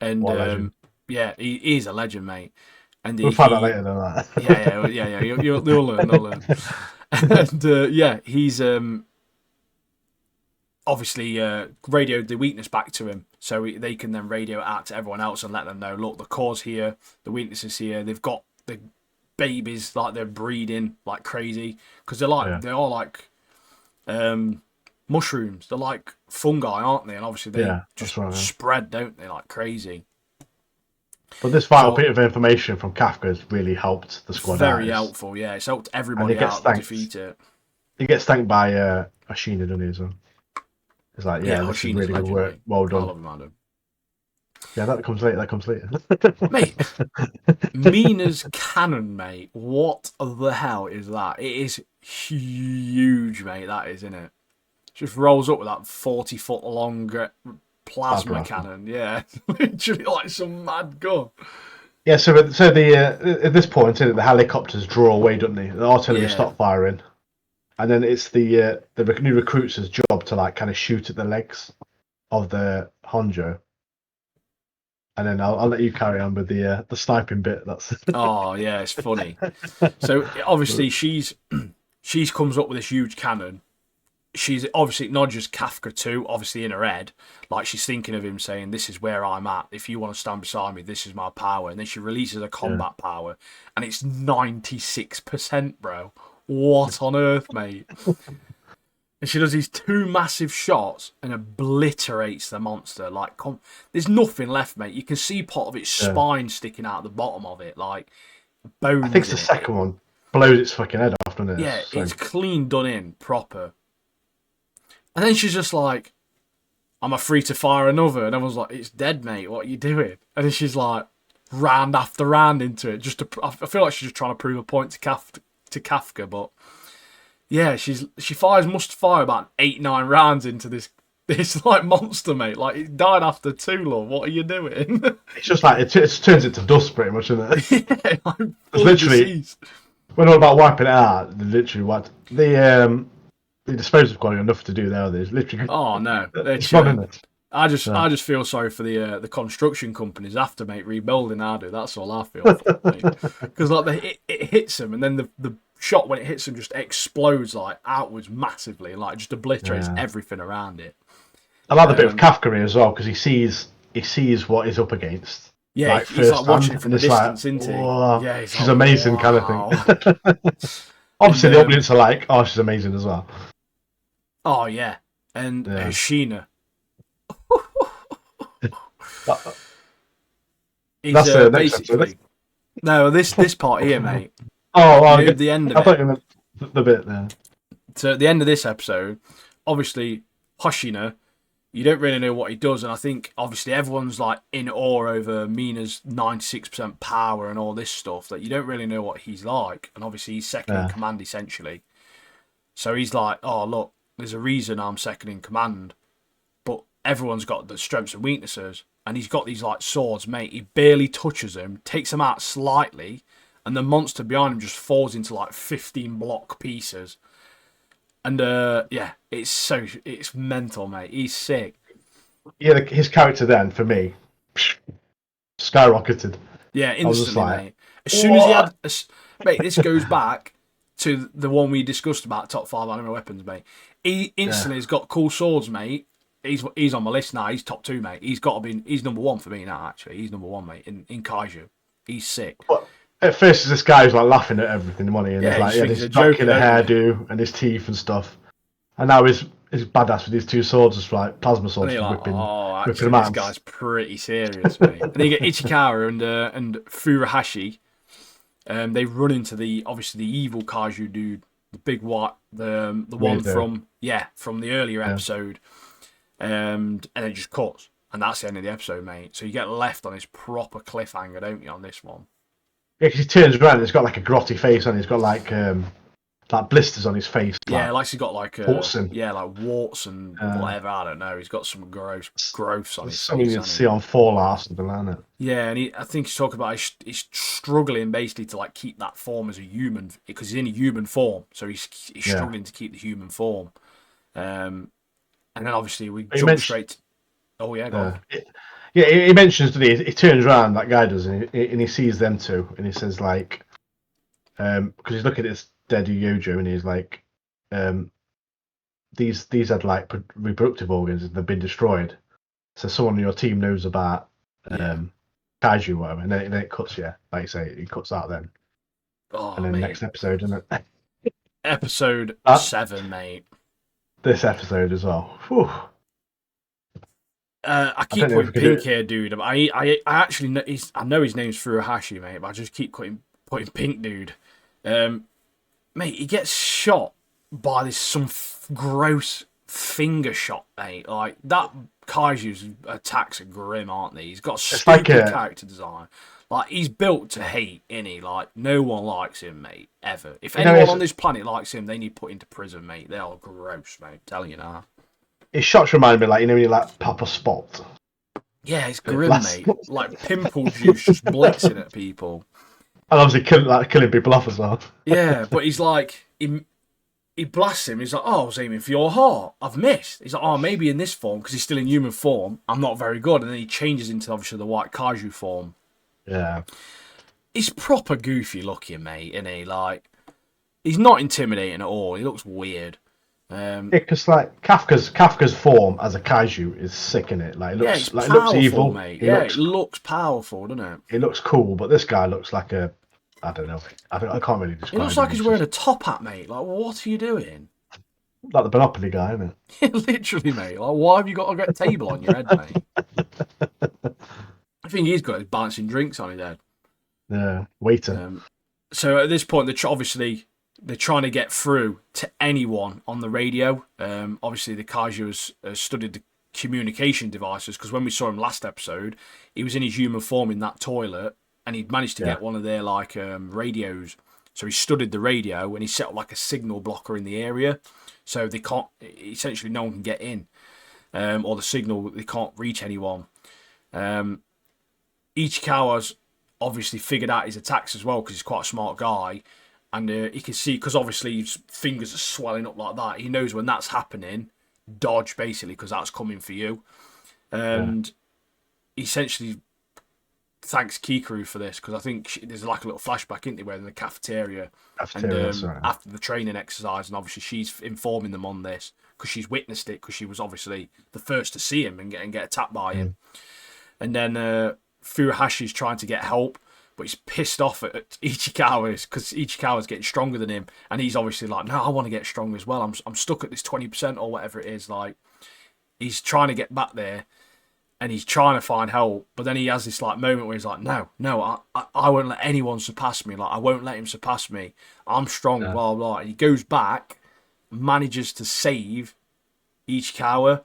and What a legend. yeah, he's a legend, mate. And We'll find out later than yeah, that. yeah. You'll learn, they'll learn. And yeah, he's obviously radioed the weakness back to him, so they can then radio it out to everyone else and let them know, look, the core's here, the weakness is here. They've got the babies like they're breeding like crazy because Yeah. they're all like um mushrooms. They're like fungi, aren't they? And obviously they Yeah, just that's right. Yeah. spread, don't they, like crazy. But this vital So bit of information from Kafka has really helped the squad out. very helpful, yeah. It's helped And he everybody gets out to thanked. defeat it. He gets thanked by Ashina, doesn't he? As well. It's like, Yeah, yeah, this is Hoshina's a really good legend, work. mate. Well I done. love him, Adam. Yeah, that comes later. That comes later. Mate, Mina's cannon, mate. What the hell is that? It is huge, mate. That is, isn't it? Just rolls up with that 40-foot long plasma Rifle. cannon. Yeah, literally like some mad gun. Yeah, so the at this point, the helicopters draw away, don't they? The artillery Yeah. stop firing, and then it's the new recruits' job to like kind of shoot at the legs of the Honjo. And then I'll let you carry on with the sniping bit. That's Oh yeah, it's funny. So obviously she's comes up with this huge cannon. She's obviously not just Kafka too, obviously in her head. Like she's thinking of him saying, "This is where I'm at. If you want to stand beside me, this is my power." And then she releases a combat power, and it's 96%, bro. What on earth, mate? And she does these two massive shots and obliterates the monster. Like, there's nothing left, mate. You can see part of its spine sticking out the bottom of it, like bones. I think it's the second one blows its fucking head off, doesn't it? Yeah, it's clean done in, proper. And then she's just like, "Am I free to fire another?" And everyone's like, "It's dead, mate. What are you doing?" And then she's like, round after round into it. I feel like she's just trying to prove a point to Kafka, but yeah, she must fire about 8-9 rounds into this like monster, mate. Like it died after 2, love. What are you doing? It's just like it turns it to dust, pretty much, isn't it? Yeah, like, it's literally disease. when all about wiping it out. They literally wiped the disposal quality got nothing to do there. There's literally Oh no, they're it's fun, isn't it? I just feel sorry for the construction companies after, mate, rebuilding. I do. That's all I feel for, mate. Because like it hits them, and then the shot when it hits them just explodes like outwards massively, and like just obliterates everything around it. I like the bit of Kafka here as well because he sees what he's up against. Yeah, like, he's like watching it from the distance, isn't he? Yeah, she's amazing, kind of thing. Obviously, the audience are like, "Oh, she's amazing as well." Oh yeah, and Sheena. That's the next episode. No, this part here, mate. The end of I thought you meant the bit there. So at the end of this episode, obviously Hoshina, you don't really know what he does, and I think obviously everyone's like in awe over Mina's 96% power and all this stuff that you don't really know what he's like, and obviously he's second in command essentially. So he's like, "Oh look, there's a reason I'm second in command," but everyone's got the strengths and weaknesses, and he's got these like swords, mate. He barely touches them, takes them out slightly, and the monster behind him just falls into like 15 block pieces. And it's mental, mate. He's sick. Yeah, his character then for me skyrocketed. Yeah, instantly, mate. As soon as he had, mate, this goes back to the one we discussed about top 5 anime weapons, mate. He instantly has got cool swords, mate. He's on my list now. He's top 2, mate. He's number 1 for me now. Actually, he's number 1, mate. In Kaiju, he's sick. But at first, this guy was like laughing at everything, wasn't he? And he's like, he had his Dracula hairdo and his teeth and stuff. And now he's badass with these 2 swords, just like plasma swords, whipping them out. This guy's pretty serious, mate. And then you get Ichikawa and Furuhashi. They run into the evil Kaiju dude, the big white, the one from the earlier episode, and it just cuts, and that's the end of the episode, mate. So you get left on this proper cliffhanger, don't you, on this one? Yeah, because he turns around, and he's got like a grotty face, and he's got like blisters on his face. Like he's got like warts warts and whatever. I don't know. He's got some growths on his face. Something you can see on Fallout or something, isn't it? Yeah, and I think he's talking about he's struggling basically to like keep that form as a human because he's in a human form, so he's struggling to keep the human form. And then obviously we jump straight. Go on. He mentions that he turns around, that guy does, and he sees them 2, and he says like, because he's looking at this dead Yojo, and he's like, these had like reproductive organs, and they've been destroyed. So someone on your team knows about Kaiju, whatever, and then it cuts. Yeah, like you say, it cuts out then. Oh, and then next episode, isn't it? Episode 7, mate. this episode as well. Whew. I I keep don't know if putting we could do Pink it. here, dude. I actually know I know his name's Furuhashi, mate, but I just keep putting Pink, dude. Mate, he gets shot by this gross finger shot, mate. Like that Kaiju's attacks are grim, aren't they? He's got It's like stupid character design. Like he's built to hate, innit? Like no one likes him, mate, ever. If anyone it's on this planet likes him, they need put into prison, mate. They are gross, mate. I'm telling you now. his shots remind me, like, when you like pop a spot. Yeah, it's It grim, blasts. mate. Like pimple juice just blitzing at people. And obviously killing people off as well. Yeah, but he's like he blasts him. He's like, "Oh, I was aiming for your heart. I've missed." He's like, "Oh, maybe in this form because he's still in human form. I'm not very good." And then he changes into obviously the white kaiju form. Yeah. He's proper goofy looking, mate, isn't he? Like he's not intimidating at all. He looks weird. Because like Kafka's form as a kaiju is sick in it. Like it Yeah, looks it's like it powerful, looks evil. mate. He Yeah, looks it looks powerful, doesn't it? he looks cool, but this guy looks like a I don't know. I can't really describe. It looks him. like he's wearing a top hat, mate. Like, what are you doing? like the Monopoly guy, isn't it? Literally, mate. Like, why have you got a table on your head, mate? I think he's got his balancing drinks on his head. Yeah, waiter. So at this point, obviously they're trying to get through to anyone on the radio. Obviously, the Kaiju has studied the communication devices because when we saw him last episode, he was in his human form in that toilet, and he'd managed to get one of their like radios. So he studied the radio and he set up like a signal blocker in the area, so they can't essentially no one can get in, or the signal they can't reach anyone. Ichikawa's obviously figured out his attacks as well because he's quite a smart guy, and he can see because obviously his fingers are swelling up like that. He knows when that's happening, dodge basically because that's coming for you, and essentially thanks Kikuru for this because I think there's like a little flashback, isn't there, where in the cafeteria and after the training exercise, and obviously she's informing them on this because she's witnessed it because she was obviously the first to see him and get attacked by him, and then Furuhashi's trying to get help, but he's pissed off at Ichikawa because Ichikawa's getting stronger than him, and he's obviously like, no, I want to get strong as well. I'm stuck at this 20% or whatever it is. Like he's trying to get back there, and he's trying to find help, but then he has this like moment where he's like, no, I won't let anyone surpass me. Like I won't let him surpass me. I'm strong, blah blah. And he goes back, manages to save Ichikawa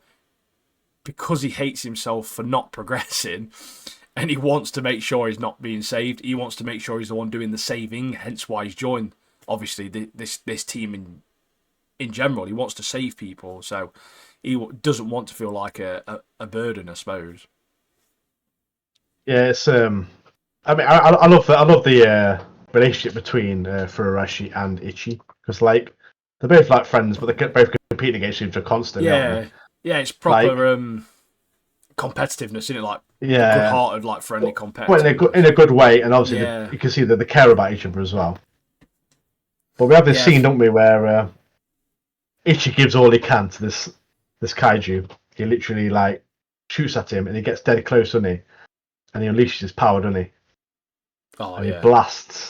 because he hates himself for not progressing. And he wants to make sure he's not being saved. He wants to make sure he's the one doing the saving. Hence why he's joined, obviously, this team in general. He wants to save people, so he doesn't want to feel like a burden, I suppose. Yeah, it's I mean, I love the relationship between Furuhashi and Ichi because like they're both like friends, but they're both competing against each other constantly. Yeah, it's proper competitiveness, isn't it? Like good-hearted, like friendly competitive. Well, in a good way, and obviously you can see that they care about each other as well. But we have this scene, don't we, where Ichi gives all he can to this kaiju. He literally like shoots at him, and he gets dead close, doesn't he? And he unleashes his power, doesn't he? Oh, and he blasts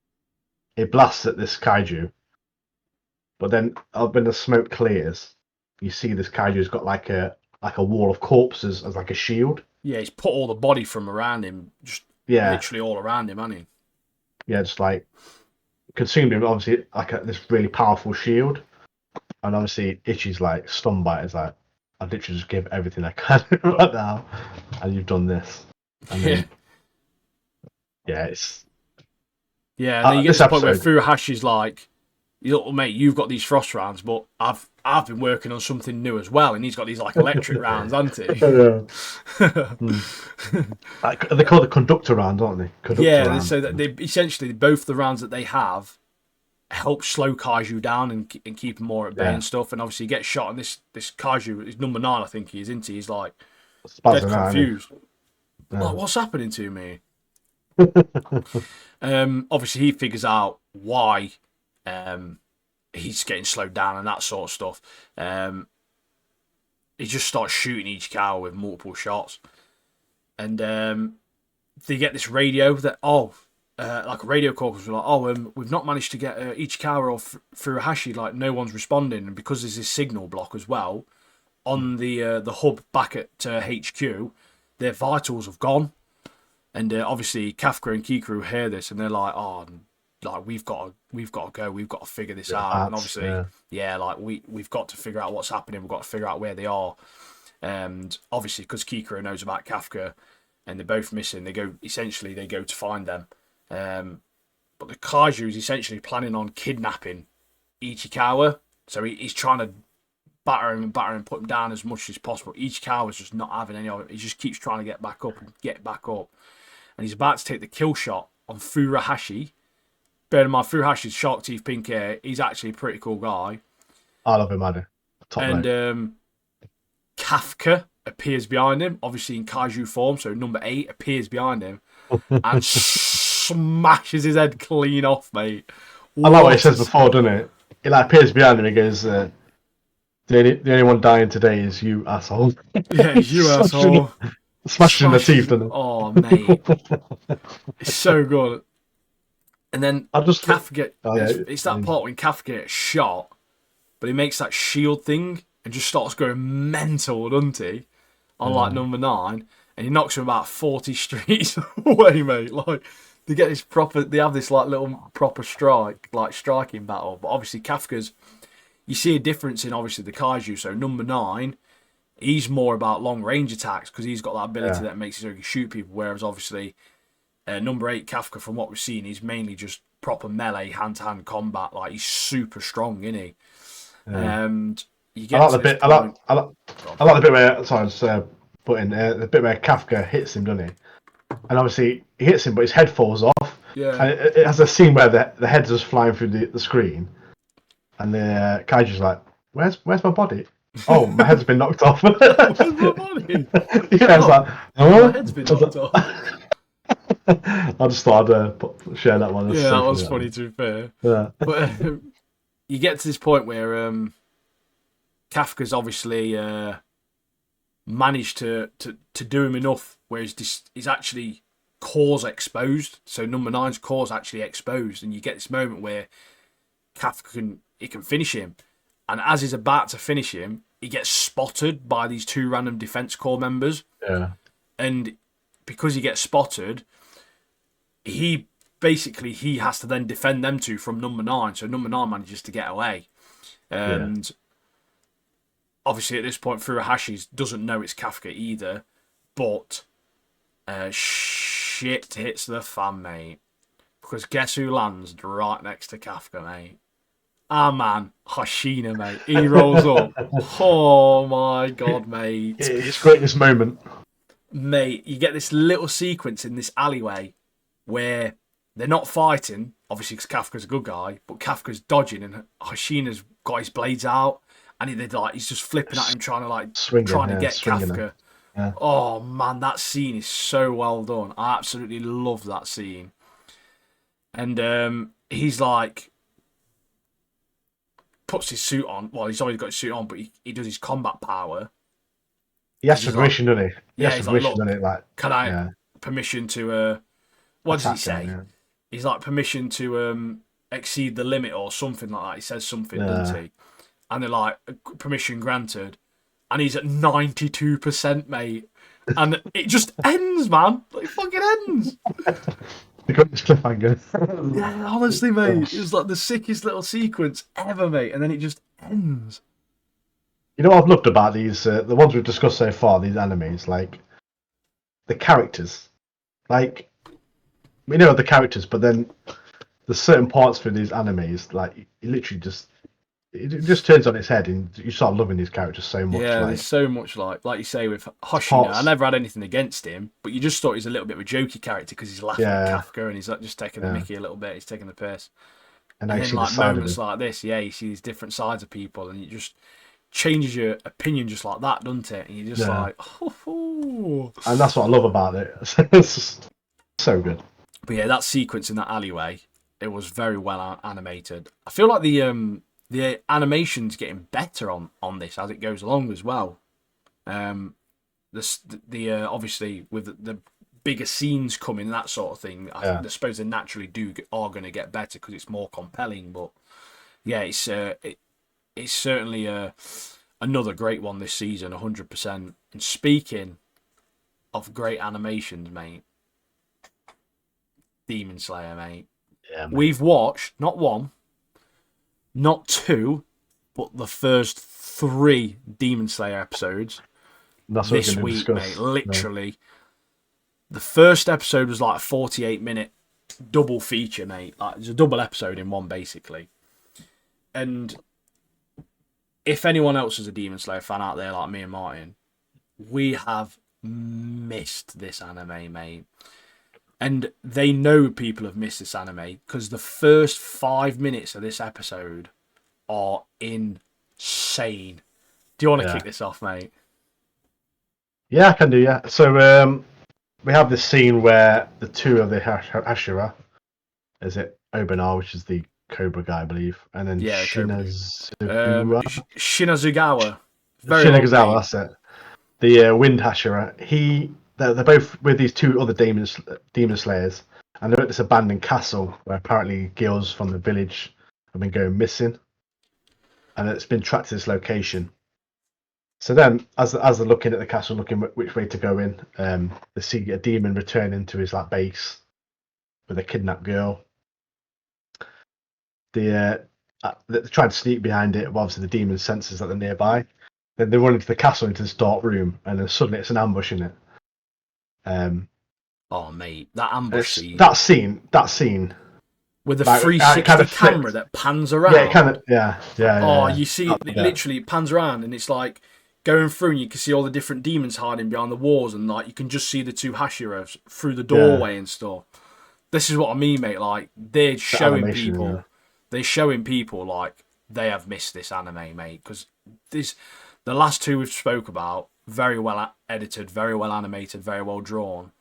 at this kaiju. But then when the smoke clears, you see this kaiju's got like a wall of corpses as like a shield. Yeah, he's put all the body from around him, just literally all around him, hasn't he? Yeah, just like consumed him, obviously, like this really powerful shield. And obviously, Ichi's like stunned by it. It's like, I've literally just give everything I can right now, and you've done this. And then, it's. Yeah, and then you get to the point where Furuhashi's like, mate, you've got these frost rounds, but I've been working on something new as well, and he's got these like electric rounds, hasn't he? Like, they call the conductor round, aren't they? Round. So that they essentially both the rounds that they have help slow kaiju down and keep them more at bay and stuff. And obviously, he gets shot, and this kaiju is number 9, I think he is, isn't he? He's like dead confused. Like, what's happening to me? Obviously, he figures out why. He's getting slowed down and that sort of stuff. He just starts shooting Ichikawa with multiple shots, and they get this radio that like a radio call was like, oh, we've not managed to get Ichikawa or Furuhashi. Like no one's responding, and because there's this signal block as well on the hub back at HQ, their vitals have gone. And obviously Kafka and Kikaru hear this, and they're like, "Oh, like we've got to go. We've got to figure this out." And obviously, like we've got to figure out what's happening. We've got to figure out where they are. And obviously, because Kikaru knows about Kafka, and they're both missing, they go to find them. But the Kaiju is essentially planning on kidnapping Ichikawa, so he's trying to batter him, put him down as much as possible. Ichikawa's just not having any of it. He just keeps trying to get back up. And he's about to take the kill shot on Furuhashi. Bear in mind, Furuhashi's shark teeth pink hair. He's actually a pretty cool guy. I love him, man. And Kafka appears behind him, obviously in Kaiju form. So number 8 appears behind him and smashes his head clean off, mate. I like what he says before, doesn't it? He like appears behind him and he goes, the only one dying today is you, asshole. Yeah, you asshole. Smashes in the teeth, doesn't it? Oh, mate. It's so good. And then Kafka, it's that part when Kafka gets shot, but he makes that shield thing and just starts going mental, doesn't he? On like number 9, and he knocks him about 40 streets away, mate. Like they have this like little proper striking battle. But obviously Kafka's, you see a difference in obviously the Kaiju. So number 9, he's more about long range attacks because he's got that ability that makes it so he can shoot people. Whereas obviously number 8, Kafka, from what we've seen, he's mainly just proper melee hand to hand combat. Like he's super strong, isn't he? And you get I like the bit where the bit where Kafka hits him, doesn't he? And obviously he hits him, but his head falls off. Yeah. And it has a scene where the head's just flying through the screen, and the Kaiju's like, "Where's my body? Oh, my head's been knocked off." Where's my body? Yeah, I was like, "Oh, my head's been knocked off." I just thought I'd share that one. Yeah, that was funny, to be fair. Yeah. But you get to this point where Kafka's obviously managed to do him enough where he's actually core's exposed. So number 9's core's actually exposed, and you get this moment where Kafka can finish him. And as he's about to finish him, he gets spotted by these 2 random defense corps members. Yeah. And because he gets spotted, he has to then defend them 2 from number 9. So number 9 manages to get away. And obviously at this point, Furuhashi doesn't know it's Kafka either. But shit hits the fan, mate. Because guess who lands right next to Kafka, mate? Ah, man, Hoshina, mate. He rolls up. Oh, my God, mate. It's greatest moment. Mate, you get this little sequence in this alleyway where they're not fighting, obviously because Kafka's a good guy, but Kafka's dodging and Hoshina's got his blades out and he's just flipping at him trying to get Kafka. Yeah. Oh, man, that scene is so well done. I absolutely love that scene. And he's like, puts his suit on. Well, he's already got his suit on, but he does his combat power. He asks for permission, doesn't he? He asks for permission, doesn't he? Like, can I permission to what does he say? Him, yeah. He's like permission to exceed the limit or something like that. He says something, doesn't he? And they're like, permission granted. And he's at 92%, mate. And it just ends, man. Like, it fucking ends. The greatest cliffhanger. Yeah, honestly, mate. It was like the sickest little sequence ever, mate. And then it just ends. You know what I've loved about these, the ones we've discussed so far, these animes, like, the characters. Like, we know the characters, but then there's certain parts for these animes, like, it just turns on its head and you start loving these characters so much. Yeah, there's so much like you say with Hoshina. I never had anything against him, but you just thought he's a little bit of a jokey character because he's laughing at Kafka and he's like just taking the mickey a little bit. He's taking the piss. And then like moments like this, you see these different sides of people and it just changes your opinion just like that, doesn't it? And you're just like, oh. And that's what I love about it. It's just so good. But yeah, that sequence in that alleyway, it was very well animated. I feel like the animation's getting better on this as it goes along as well. Obviously with the bigger scenes coming, that sort of thing. Yeah. I suppose they naturally are going to get better because it's more compelling. But yeah, it's certainly another great one this season, 100%. And speaking of great animations, mate, Demon Slayer, mate. Yeah, mate. We've watched not one, not two, but the first 3 Demon Slayer episodes That's what we're this going to week, discuss. mate. Literally, the first episode was like a 48-minute double feature, mate. Like, it's a double episode in one, basically. And if anyone else is a Demon Slayer fan out there, like me and Martin, we have missed this anime, mate. And they know people have missed this anime because the first 5 minutes of this episode are insane. Do you want to kick this off, mate? Yeah, I can do, yeah. So we have this scene where the 2 of the Hashira, is it Obenar, which is the Cobra guy, I believe, and then Shinazugawa. Very Shinazugawa, that's it. The Wind Hashira. They're both with these 2 other demon slayers, and they're at this abandoned castle where apparently girls from the village have been going missing, and it's been tracked to this location. So then, as they're looking at the castle, looking which way to go in, they see a demon returning to his base with a kidnapped girl. They're trying to sneak behind it, but obviously the demon senses that they're nearby. Then they run into the castle, into this dark room, and then suddenly it's an ambush in it. Oh, mate, that ambush scene. That scene with the 360 kind of camera that pans around. Yeah, it kind of, yeah. Oh, you see it literally it pans around, and it's like going through, and you can see all the different demons hiding behind the walls, and like you can just see the 2 Hashiras through the doorway and stuff. This is what I mean, mate. Like they're showing people, they're showing people like they have missed this anime, mate. Because the last 2 we've spoke about, very well edited, very well animated, very well drawn.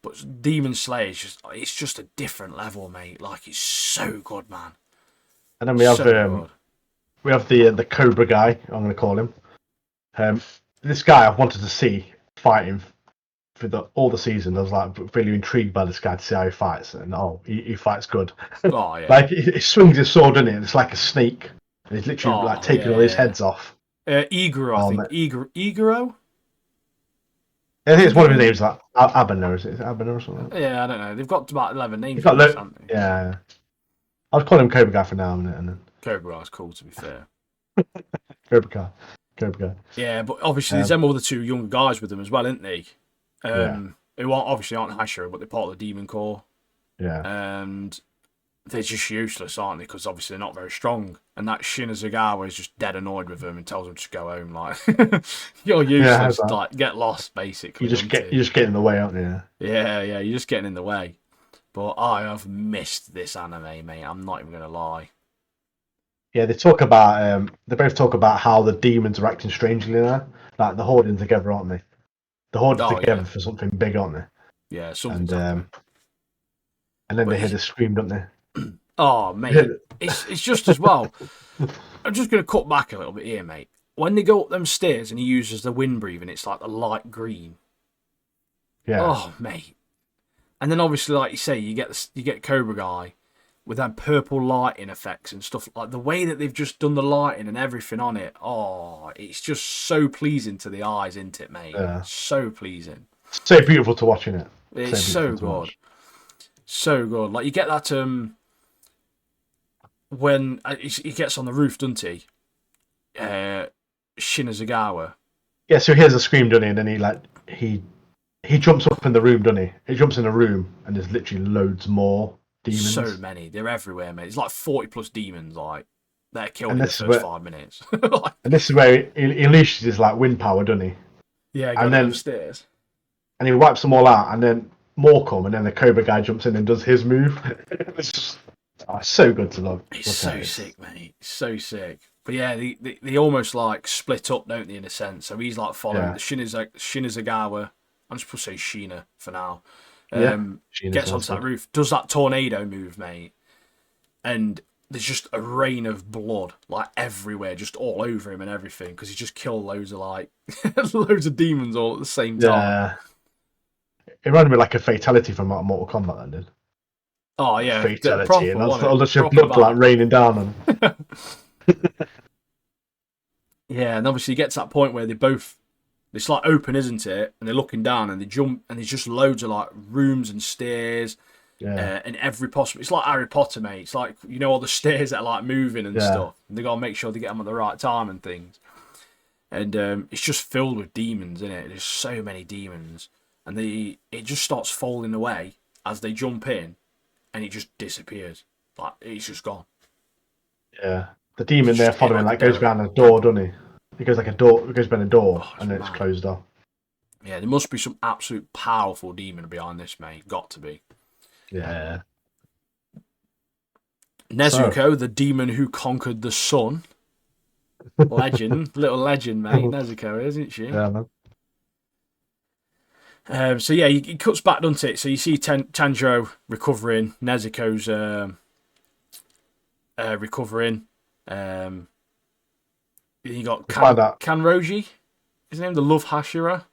But Demon Slayer it's just a different level, mate. Like it's so good, man. And then we have the Cobra guy. I'm going to call him. This guy I've wanted to see fighting for all the season. I was like really intrigued by this guy to see how he fights, and he fights good. Oh yeah. Like he swings his sword, doesn't it? It's like a snake. And he's literally taking all his heads off. Iguro, I think. Iguro? I think it's one of his names, like Abner. Is it Abner or something? Yeah, I don't know. They've got about 11 names. Yeah. I'll call him Cobra Guy for now, and then Cobra Guy's cool, to be fair. Cobra Guy. Yeah, but obviously there's them other 2 young guys with them as well, isn't they? Who obviously aren't Hashira, but they're part of the Demon Corps. Yeah. And they're just useless, aren't they? Because obviously they're not very strong. And that Shinazugawa is just dead annoyed with them and tells them to go home. Like, you're useless. Like, get lost, basically. You just get in the way, aren't you? Yeah, you're just getting in the way. But I have missed this anime, mate. I'm not even gonna lie. Yeah, they both talk about how the demons are acting strangely now. Like they're holding together, aren't they? They're holding together for something big, aren't they? Yeah, something. And then they hear the scream, don't they? Oh, mate. It's just as well. I'm just going to cut back a little bit here, mate. When they go up them stairs and he uses the wind breathing, it's like the light green. Yeah. Oh, mate. And then obviously, like you say, you get Cobra Guy with that purple lighting effects and stuff. Like the way that they've just done the lighting and everything on it. Oh, it's just so pleasing to the eyes, isn't it, mate? Yeah. So pleasing. So beautiful to watch, isn't it? It's so good. So good. Like you get that when he gets on the roof, doesn't he? Shinazugawa. Yeah, so he hears a scream, doesn't he? And then he jumps up in the room, doesn't he? He jumps in a room and there's literally loads more demons. So many. They're everywhere, mate. It's like 40 plus demons, like they're killed in the first 5 minutes. And this is where he unleashes his wind power, doesn't he? Yeah, and then upstairs. And he wipes them all out, and then more come, and then the Cobra Guy jumps in and does his move. It's just so good to love. It's so sick, mate. So sick. But yeah, they almost like split up, don't they, in a sense? So he's like following the Shinazugawa. I'm just going to say Sheena for now. Gets onto that roof, does that tornado move, mate. And there's just a rain of blood, like everywhere, just all over him and everything, because he just killed loads of loads of demons all at the same time. Yeah. It reminded me like a fatality from like Mortal Kombat. Then did Oh yeah, fatality, proper, and that's wasn't all it? the shit Proper blood like bad. raining down on. Yeah, and obviously you get to that point where they both, it's like open, isn't it? And they're looking down and they jump, and there's just loads of like rooms and stairs, Yeah, and every possible. It's like Harry Potter, mate. It's like, all the stairs that are like moving and yeah, stuff. And they gotta make sure they get them at the right time and things. And it's just filled with demons, isn't it? There's so many demons, and it just starts falling away as they jump in, and it just disappears. Like it's just gone. yeah. The It's demon there just hit following like a like goes derelict. behind a door, doesn't he? He goes like a door. It goes behind a door, Oh, it's and then it's mad. closed off. Yeah, there must be some absolute powerful demon behind this, mate. Got to be. Yeah. So, Nezuko, the demon who conquered the sun. Legend, little legend, mate. Nezuko, isn't she? yeah, man. So yeah, he cuts back, doesn't it? So you see Tanjiro recovering, Nezuko's recovering. You got We find out. Kanroji, his name, the Love Hashira.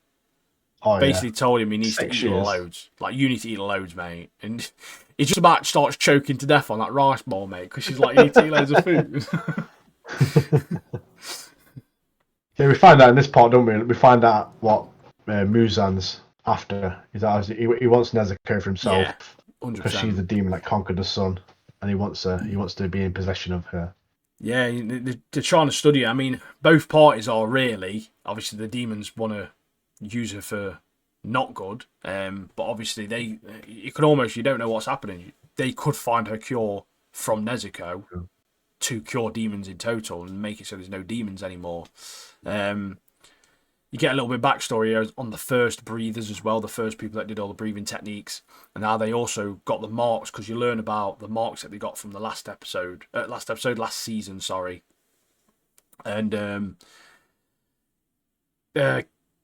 Oh yeah, Basically told him he needs to 6 eat years. loads. Like, you need to eat loads, mate. And he just about starts choking to death on that rice bowl, mate, because she's like, you need to eat loads of food. Yeah, we find out in this part, don't we? We find out what Muzan's after. He wants Nezuko for himself Yeah, because she's 100%. the demon that conquered the sun, and he wants her. He wants to be in possession of her. Yeah, they're trying to study it. I mean, both parties are really. Obviously, the demons want to use her for not good. But obviously, you can almost, you don't know what's happening. They could find her cure from Nezuko to cure demons in total and make it so there's no demons anymore. You get a little bit of backstory on the first breathers as well, the first people that did all the breathing techniques, and how they also got the marks, because you learn about the marks that they got from the last season, sorry. And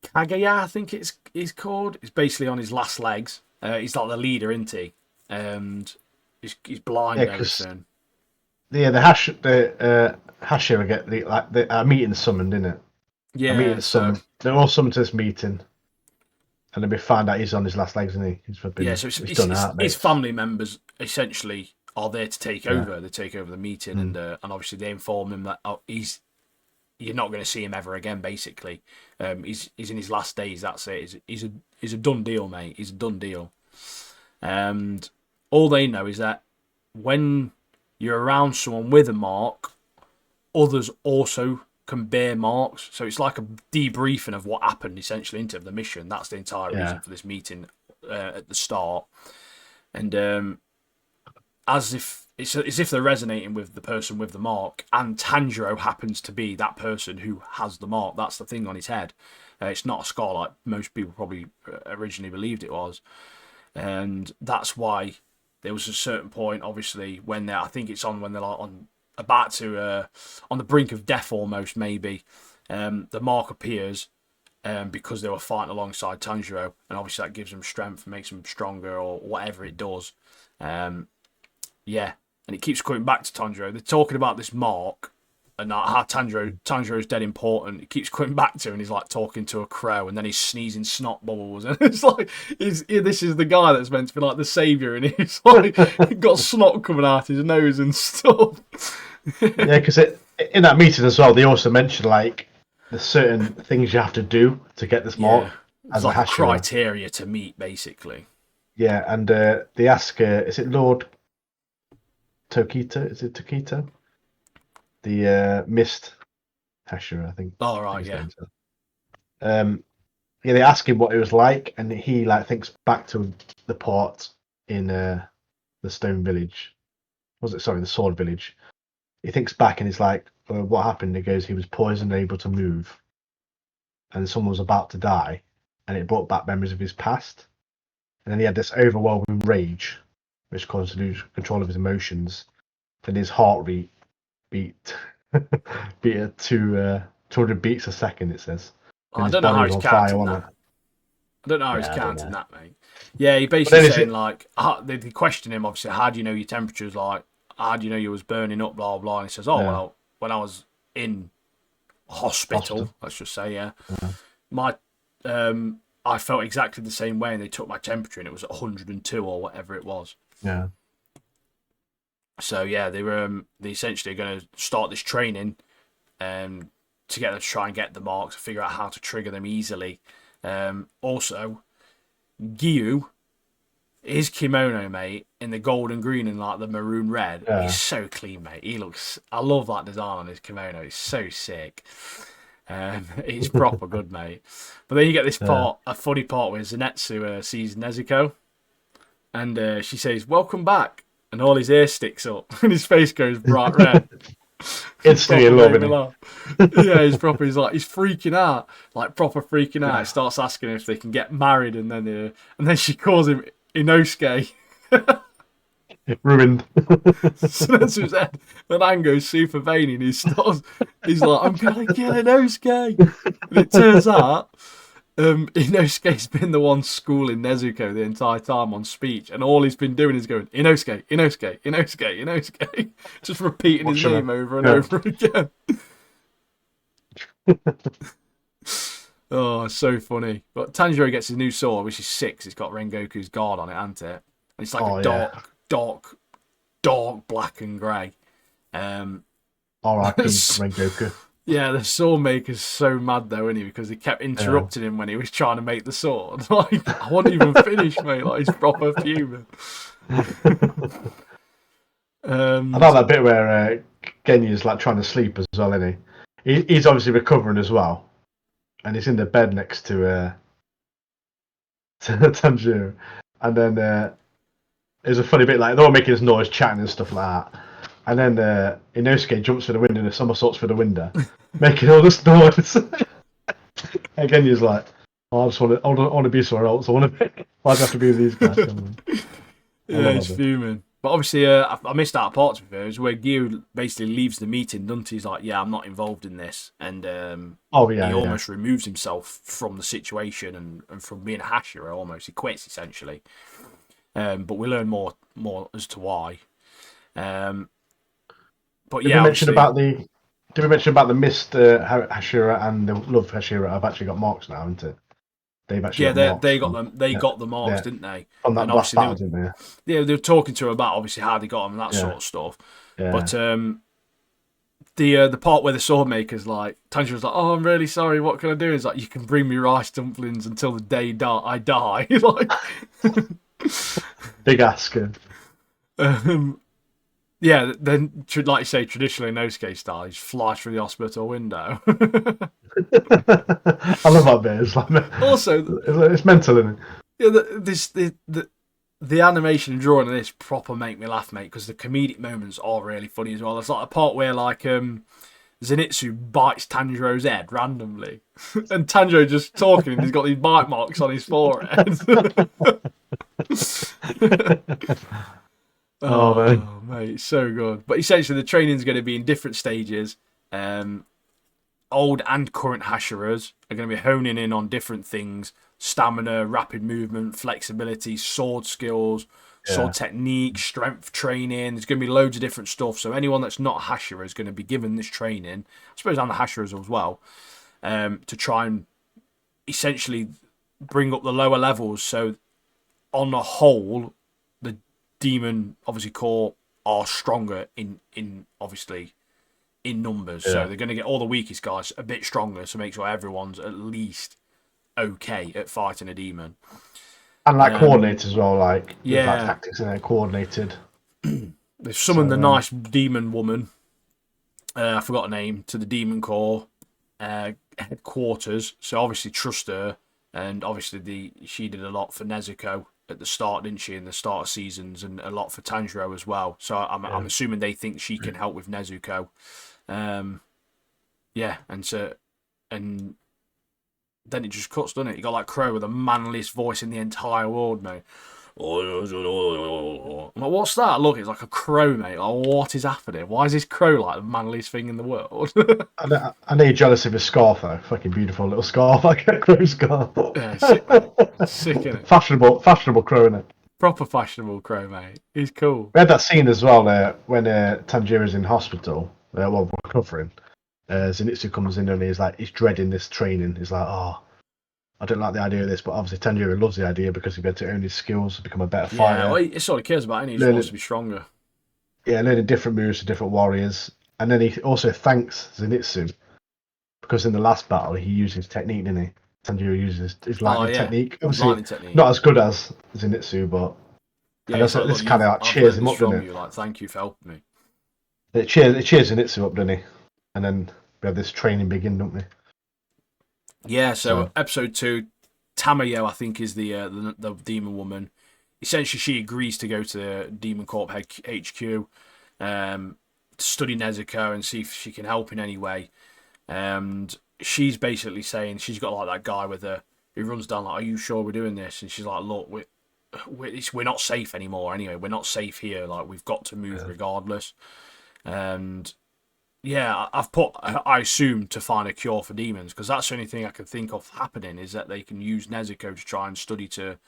Kagaya, I think he's called. It's basically on his last legs. He's like the leader, isn't he? And he's blind Yeah, and because everything. the Hashira get the meeting summoned, didn't it? A Yeah, meeting so summoned. They're all summoned to this meeting, and then we find out he's on his last legs, and yeah, so he's done out, his mate. family members essentially are there to take Yeah. over. They take over the meeting, Mm. and obviously they inform him that you're not going to see him ever again. Basically, he's in his last days. That's it. He's a done deal, mate. He's a done deal. And all they know is that when you're around someone with a mark, others also can bear marks. So it's like a debriefing of what happened essentially into the mission. That's the entire reason Yeah. for this meeting at the start. And it's as if they're resonating with the person with the mark, and Tanjiro happens to be that person who has the mark. That's the thing on his head. It's not a scar like most people probably originally believed it was, and that's why there was a certain point, obviously, when I think it's on when they're like about to on the brink of death almost, maybe. The mark appears because they were fighting alongside Tanjiro, and obviously that gives them strength, makes them stronger, or whatever it does. Yeah, and it keeps coming back to Tanjiro. They're talking about this mark and how Tanjiro's dead important. It keeps coming back to him, and he's like talking to a crow, and then he's sneezing snot bubbles, and it's like this is the guy that's meant to be like the savior, and he's like got snot coming out his nose and stuff. Yeah, because in that meeting as well, they also mentioned like there's certain things you have to do to get this Yeah, mark it's as a like a Hashira. criteria to meet, basically. Yeah, and they ask, is it Lord Tokito? Is it Tokito? The Mist Hashira, I think. All I think right, his yeah. name's. Yeah, they ask him what it was like, and he like thinks back to the port in the Stone Village. Was it? Sorry, the Sword Village. He thinks back and he's like, "What happened?" He goes, "He was poisoned, able to move, and someone was about to die, and it brought back memories of his past. And then he had this overwhelming rage, which caused him to lose control of his emotions. Then his heart rate beat beat at 200 beats a second. It says. Then I his don't know body how was he's on fire, counting wasn't that. it? I don't know how he's Yeah, I don't counting know. that, mate. Yeah, he But basically then is saying it? like, they question him obviously. How do you know your temperature's like? How do you know you was burning up? Blah blah. And he says, "Oh Yeah, well, when I was in hospital, hospital. let's just say, yeah, Yeah. my I felt exactly the same way, and they took my temperature, and it was 102 or whatever it was. Yeah. So yeah, they essentially going to start this training, together to try and get the marks, figure out how to trigger them easily. Also, Gyu, his kimono, mate, in the gold and green and like the maroon red, he's so clean, mate. I love that design on his kimono. It's so sick. It's proper good, mate. But then you get this part, a funny part where Zenitsu sees Nezuko, and she says, "Welcome back," and all his hair sticks up, and his face goes bright red. Instantly loving it. Yeah, he's freaking out, like proper freaking out. He starts asking if they can get married, and then she calls him Inosuke. Ruined. Zenitsu's head. Then Ango's super veiny, and he's like, "I'm gonna kill Inosuke." And it turns out Inosuke's been the one schooling Nezuko the entire time on speech, and all he's been doing is going, "Inosuke, Inosuke, Inosuke, Inosuke," just repeating his name over and over again. Oh, so funny. But Tanjiro gets his new sword, which is 6. It's got Rengoku's guard on it, hasn't it? And it's like dark black and grey. R.I.P. Rengoku. Yeah, the sword maker's so mad though, isn't he? Because he kept interrupting him when he was trying to make the sword. Like, I wasn't even finished, mate. Like, he's proper fuming. I know that bit where Genyu's like trying to sleep as well, isn't he? He's obviously recovering as well, and he's in the bed next to Tanjiro, and then there's a funny bit like they're all making this noise, chatting and stuff like that. And then Inosuke jumps through the window and somersaults through the window, making all this noise. Again, he's like, "Oh, I want to be somewhere else. Why do I have to be with these guys?" Yeah, he's fuming. But obviously, I missed out a part to be fair. Is where Gyu basically leaves the meeting. Dunty's like, "Yeah, I'm not involved in this," and he almost removes himself from the situation and from being a Hashira. Almost, he quits essentially. But we learn more as to why. But Did we mention about the missed Hashira and the love Hashira have actually got marks now, haven't it? They've actually got the marks, didn't they? On that last battle, didn't they? Yeah, they were talking to her about obviously how they got them and that sort of stuff. Yeah. But the part where the sword maker's like, Tanjiro's like, "Oh, I'm really sorry. What can I do?" He's like, "You can bring me rice dumplings until the day I die." Like, big asker. Yeah, then, like you say, traditionally Inosuke style, he just flies through the hospital window. I love that bit. It's like, also, it's mental, isn't it? Yeah, the animation and drawing of this proper make me laugh, mate, because the comedic moments are really funny as well. There's like a part where like Zenitsu bites Tanjiro's head randomly, and Tanjiro just talking, and he's got these bite marks on his forehead. Oh, mate, so good. But essentially, the training's going to be in different stages. Old and current Hashiras are going to be honing in on different things: stamina, rapid movement, flexibility, sword skills, sword technique, strength training. There's going to be loads of different stuff. So anyone that's not a Hashira is going to be given this training, I suppose, and the Hashiras as well, to try and essentially bring up the lower levels. So on the whole, the Demon obviously core are stronger in obviously in numbers, so they're going to get all the weakest guys a bit stronger to make sure everyone's at least okay at fighting a demon, and like coordinated as well, like tactics and coordinated. They've summoned the nice demon woman, I forgot her name, to the demon core headquarters, so obviously trust her, and obviously she did a lot for Nezuko at the start, didn't she, in the start of seasons, and a lot for Tanjiro as well. So I'm assuming they think she can help with Nezuko. And then it just cuts, doesn't it? You got like Crow with the manliest voice in the entire world, mate. I'm like, what's that? Look, it's like a crow, mate. Oh, what is happening? Why is this crow like the manliest thing in the world? I know you're jealous of his scarf, though. Fucking beautiful little scarf, like a crow scarf. Yeah, sick, innit? Fashionable crow, innit? Proper fashionable crow, mate. He's cool. We had that scene as well when Tanjiro's in hospital, recovering. Zenitsu comes in and he's dreading this training. He's like, "Oh, I don't like the idea of this, but obviously Tanjiro loves the idea because he's able to own his skills, become a better Yeah, well, fighter, it's all he cares about, and he just wants to learning be stronger. learning different moves to different warriors. And then he also thanks Zenitsu because in the last battle he used his technique, didn't he? Tanjiro uses his Oh lightning yeah, technique. his Obviously lightning technique. not as good as Zenitsu, but Yeah, and it's also, like, look, this kind of like I've cheers learned him this up, doesn't from it? you. Like, thank you for helping me. It cheers Zenitsu up, doesn't he? And then we have this training begin, don't we? Yeah. So So episode 2, Tamayo, I think, is the demon woman. Essentially, she agrees to go to Demon Corp HQ, to study Nezuko and see if she can help in any way. And she's basically saying she's got like that guy with her who runs down like, "Are you sure we're doing this?" And she's like, "Look, we're not safe anymore. Anyway, we're not safe here. Like, we've got to move regardless." And yeah, I assume to find a cure for demons because that's the only thing I can think of happening is that they can use Nezuko to try and study to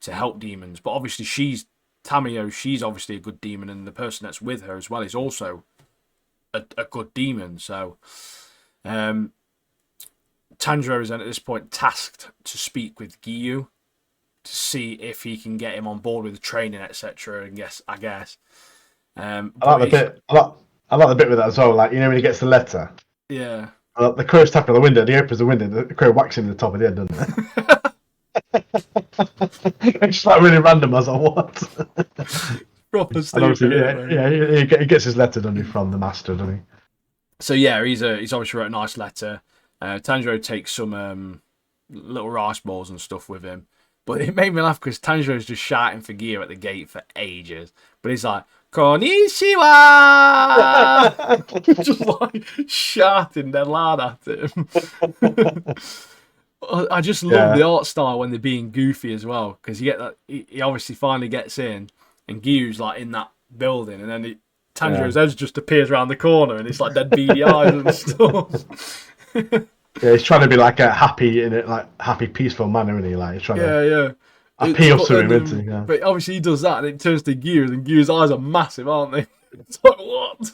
help demons. But obviously, Tamayo. She's obviously a good demon, and the person that's with her as well is also a good demon. So. Um, Tanjiro is then at this point tasked to speak with Giyu to see if he can get him on board with the training, etc. I guess. I like the But bit. I like the bit with that as well. Like when he gets the letter, yeah, the crow's tapping on the window. He opens the window. The crow whacks him in the top of the head, doesn't it? It's just like really random. I was like, what? proper And stupid. obviously, he gets his letter, doesn't he, from the master, doesn't he? So yeah, he's obviously wrote a nice letter. Tanjiro takes some little rice balls and stuff with him. But it made me laugh because Tanjiro's just shouting for Giyu at the gate for ages. But he's like, "Konnichiwa!" Just like shouting dead loud at him. I just love the art style when they're being goofy as well. Because you get that he obviously finally gets in, and Giyu's like in that building, and then Tanjiro's head just appears around the corner, and it's like dead beady eyes and stuff. Yeah, he's trying to be like a happy in it, like happy, peaceful manner, isn't he? Like he's trying to Yeah. appeal to him, isn't he? Yeah. But obviously he does that, and it turns to Gears, and Gears' eyes are massive, aren't they? It's like what?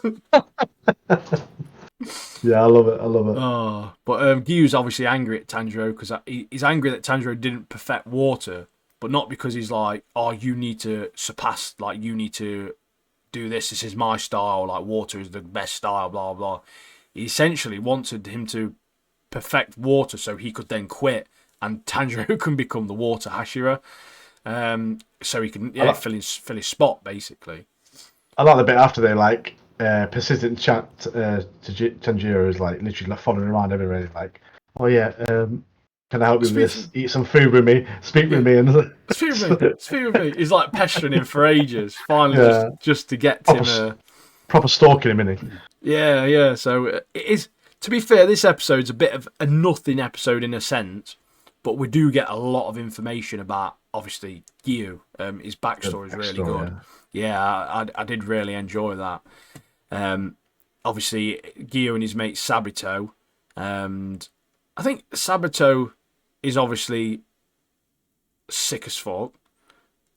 Yeah, I love it. Oh, but Gears obviously angry at Tanjiro because he's angry that Tanjiro didn't perfect water, but not because he's like, "Oh, you need to surpass, like you need to do this. This is my style. Like water is the best style." Blah blah. He essentially wanted him to perfect water so he could then quit and Tanjiro can become the water Hashira, so he can fill his spot basically. I like the bit after they like persistent chat to Tanjiro is like literally like following around everywhere, like, "Oh yeah, can I help you with this? Eat some food with me, speak with me," and speak with me. He's like pestering him for ages. Finally, just to get him proper stalking him, isn't he? Yeah. So it is. To be fair, this episode's a bit of a nothing episode in a sense, but we do get a lot of information about, obviously, Giyu. His backstory is really good. Yeah, I did really enjoy that. Obviously, Giyu and his mate Sabito. And I think Sabito is obviously sick as fuck.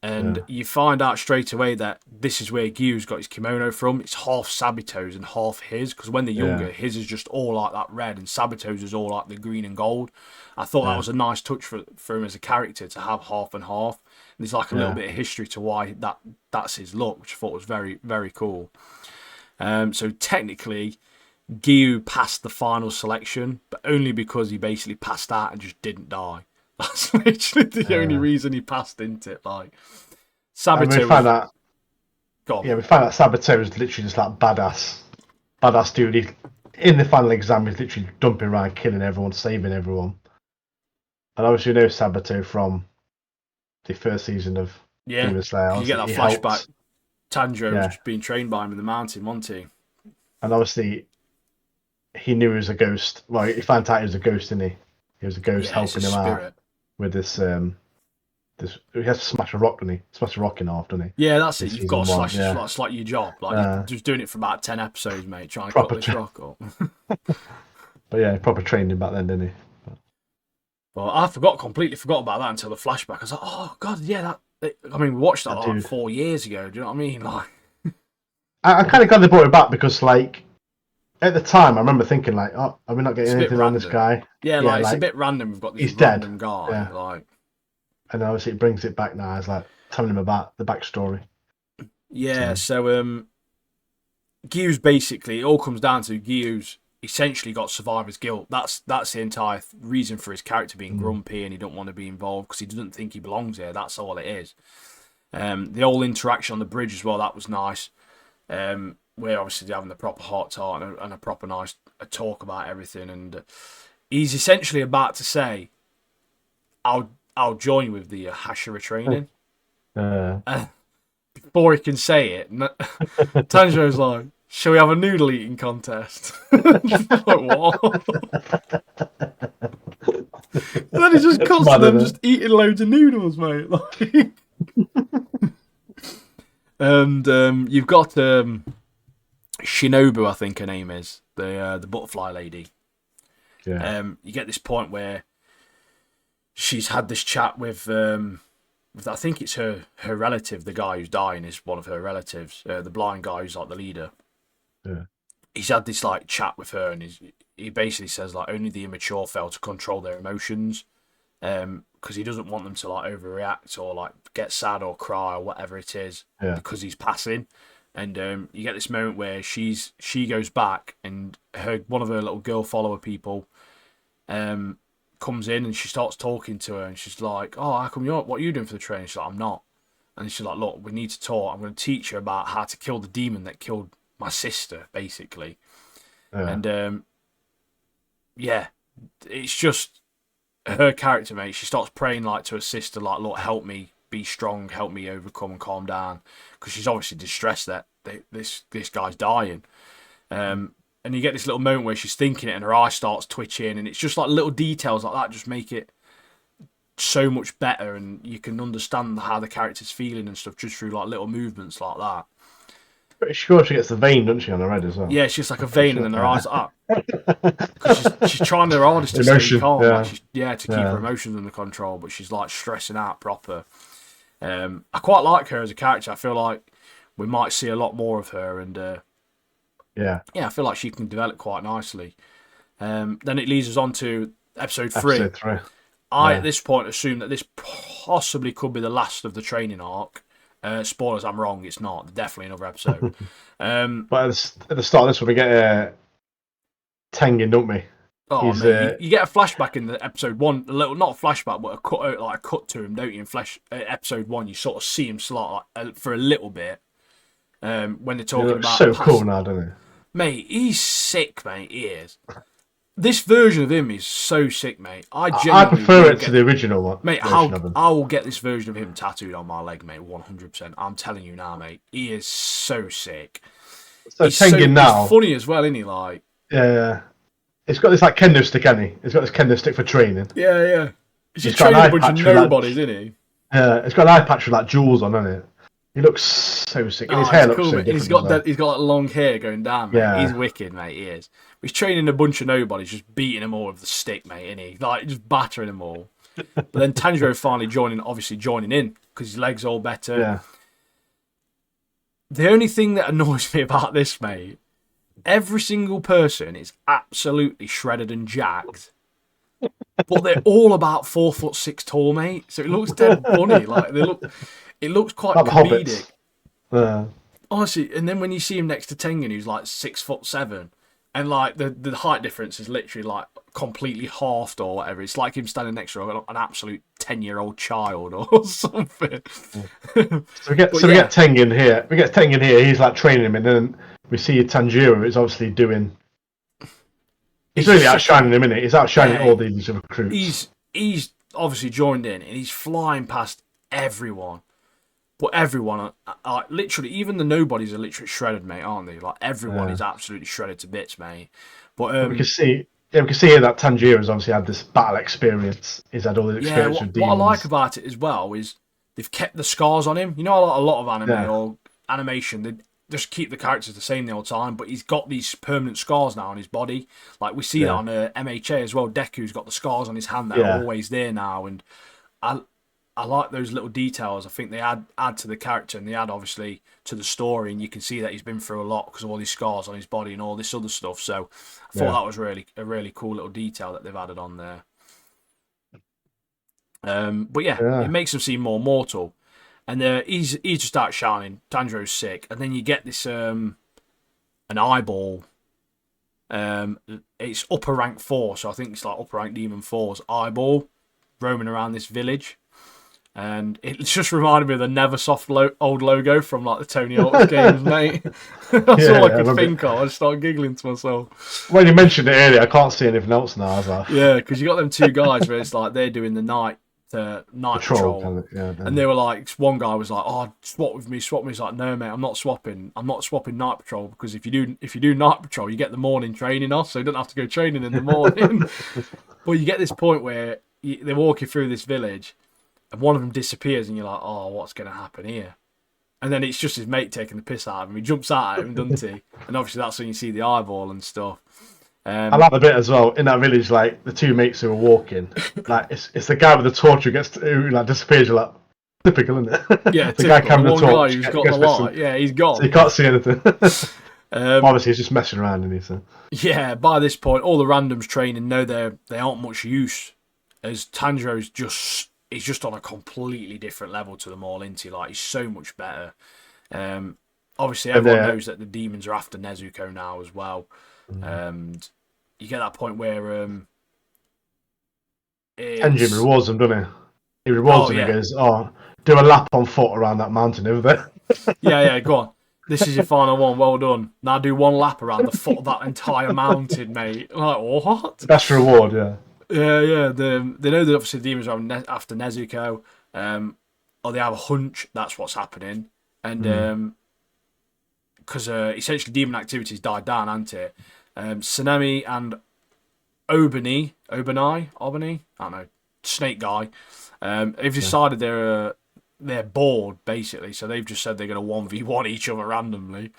And you find out straight away that this is where Giyu's got his kimono from. It's half Sabito's and half his. Because when they're younger, his is just all like that red, and Sabito's is all like the green and gold. I thought that was a nice touch for him as a character to have half and half. And there's like a little bit of history to why that's his look, which I thought was very, very cool. So technically, Giyu passed the final selection, but only because he basically passed out and just didn't die. That's literally the only reason he passed into it. Like Sabito. We find out Sabito is literally just like badass dude. He, in the final exam, he's literally dumping around, killing everyone, saving everyone. And obviously, you know Sabito from the first season of Demon Slayer. You get that flashback. Tanjiro was being trained by him in the mountain, wasn't he? And obviously, he knew he was a ghost. Well, he found out he was a ghost, didn't he? He was a ghost helping him out with this. He has to smash a rock, doesn't he? Smash a rock in half, doesn't he? Yeah, that's it. You've got to slash it's like your job. Like you're just doing it for about 10 episodes, mate, trying to cut this rock up. But yeah, proper trained him back then, didn't he? Well, I completely forgot about that until the flashback. I was like, oh god, yeah, I mean, we watched that like 4 years ago. Do you know what I mean? Like, I kind of glad they brought it back because, like, at the time, I remember thinking like, oh, are we not It's getting a bit anything on this random. guy? Yeah, Yeah, like it's a like bit random. We've got this he's dead. random guy. Yeah, Like, and then obviously it brings it back now. It's like telling him about the backstory. yeah. So So Gyu's basically, it all comes down to Gyu's essentially got survivor's guilt. That's the entire reason for his character being mm, grumpy and he don't want to be involved because he doesn't think he belongs here. That's all it is. The whole interaction on the bridge as well, that was nice. Where obviously they're having the proper hot talk and a proper nice talk about everything. And he's essentially about to say, I'll join you with the Hashira training. uh, Before he can say it, Tanjiro's like, shall we have a noodle eating contest? Like, what? And then he just it's cuts to mad, them isn't just eating loads of noodles, mate. Like, and you've got Shinobu, I think her name is, the butterfly lady. it? Yeah, You get this point where she's had this chat with I think it's her relative, the guy who's dying is one of her relatives, the blind guy who's like the leader. yeah, He's had this like chat with her, and he basically says like only the immature fail to control their emotions, because he doesn't want them to like overreact or like get sad or cry or whatever it is yeah. because he's passing. And you get this moment where she goes back, and one of her little girl follower people comes in, and she starts talking to her, and she's like, "Oh, how come what are you doing for the training?" She's like, "I'm not." And she's like, "Look, we need to talk. I'm going to teach you about how to kill the demon that killed my sister, basically." Yeah. And yeah, it's just her character, mate. She starts praying like to her sister, like, "Look, help me be strong, help me overcome and calm down," because she's obviously distressed that this guy's dying. And you get this little moment where she's thinking it, and her eye starts twitching, and it's just like little details like that just make it so much better, and you can understand how the character's feeling and stuff just through like little movements like that. Pretty sure she gets the vein, doesn't she, on her head as well? Yeah, it's just like a I'm pretty vein, and sure. then her Yeah. eyes are up because she's trying her hardest to stay Emotion. calm, like Yeah. she's to keep her Yeah. emotions under control, but she's like stressing out proper. I quite like her as a character. I feel like we might see a lot more of her, and Yeah. yeah, I feel like she can develop quite nicely. Then it leads us on to episode 3. Episode 3. I, at Yeah. this point, assume that this possibly could be the last of the training arc. Spoilers, I'm wrong. It's not. Definitely another episode. But at the start of this one, we get Tengen, don't we? Oh, He's mate, you get a flashback in the episode 1. A little, not a flashback, but a cut, like a cut to him, don't you? In episode 1, you sort of see him slot like, for a little bit. When they're he talking looks about so past, cool now, doesn't he? mate, he's sick, mate. He is. This version of him is so sick, mate. I I genuinely prefer will it to the original one. Mate, Version of him. I will get this version of him tattooed on my leg, mate. 100%. I'm telling you now, mate. He is so sick. So Tengen now. He's funny as well, isn't he? Like, Yeah. It's got this like kendo stick, hasn't he? It's got this kendo stick for training. yeah. He's just got an training a eye bunch of patch with, like- nobodies, isn't he? Yeah. It's got an eye patch with like jewels on, hasn't it? He looks so sick, and his hair He's looks cool, so mate. different. He's got as well. he's got like long hair going down, mate. Yeah. He's wicked, mate. He is. He's training a bunch of nobodies, just beating them all with the stick, mate. Isn't he? Like just battering them all. But then Tanjiro finally joining in because his legs all better. Yeah. The only thing that annoys me about this, mate, every single person is absolutely shredded and jacked, but they're all about 4'6" tall, mate. So it looks dead funny. Like it looks quite Like the comedic. Hobbits. Honestly, and then when you see him next to Tengen, who's like 6'7", and like the height difference is literally like completely halved or whatever. It's like him standing next to an absolute 10-year-old child or something. So we get Tengen here. We get Tengen here. He's like training him, and then we see Tanjiro is obviously doing. He's really outshining him, isn't he? He's outshining all these recruits. He's obviously joined in, and he's flying past everyone. But everyone, literally, even the nobodies are literally shredded, mate, aren't they? Like everyone is absolutely shredded to bits, mate. But we can see here that Tanjiro's obviously had this battle experience. He's had all the experience with demons. What I like about it as well is they've kept the scars on him. You know, a lot of anime or animation, they just keep the characters the same the whole time, but he's got these permanent scars now on his body. Like we see that on MHA as well. Deku's got the scars on his hand that are always there now, and I like those little details. I think they add to the character, and they add obviously to the story, and you can see that he's been through a lot because of all these scars on his body and all this other stuff. So I thought Yeah. that was a really cool little detail that they've added on there. But yeah, it Yeah. makes him seem more mortal, and he's just outshining. Tanjiro's sick, and then you get this an eyeball. It's upper rank 4, so I think it's like upper rank demon 4's eyeball roaming around this village. And it just reminded me of the Neversoft old logo from like the Tony Hawk's games, mate. That's all I could think of. I just started giggling to myself. When you mentioned it earlier, I can't see anything else now. I was like, Yeah, because you got them two guys where it's like they're doing the night patrol. patrol, Yeah. and they were like, one guy was like, "Oh, swap with me, swap with me." He's like, "No, mate, I'm not swapping. I'm not swapping night patrol because if you do night patrol, you get the morning training off, so you don't have to go training in the morning." But you get this point where they're walking through this village, and one of them disappears, and you're like, "Oh, what's going to happen here?" And then it's just his mate taking the piss out of him. He jumps out at him, doesn't he? And obviously that's when you see the eyeball and stuff. I like the bit as well in that village, like the two mates who are walking. Like it's the guy with the torch who like disappears. You're like, typical, isn't it? Yeah, the guy carrying the one torch. guy who's got the light. Yeah, he's gone. So you can't see anything. Obviously, he's just messing around, isn't he? So. Yeah, by this point, all the randoms training know they aren't much use, as Tanjiro's just on a completely different level to them all, isn't he? Like, he's so much better. Obviously, everyone knows that the demons are after Nezuko now as well. And you get that point where Tenjin rewards them, doesn't he? He rewards them and goes, "Oh, do a lap on foot around that mountain over there." Yeah, go on. This is your final one. Well done. Now do one lap around the foot of that entire mountain, mate. Like, what? Best reward, yeah. Yeah. They know that obviously the demons are after Nezuko, or they have a hunch that's what's happening, and because essentially demon activities died down, hasn't it? Tsunami and Obani, I don't know, snake guy. They've decided they're bored basically, so they've just said they're going to 1v1 each other randomly.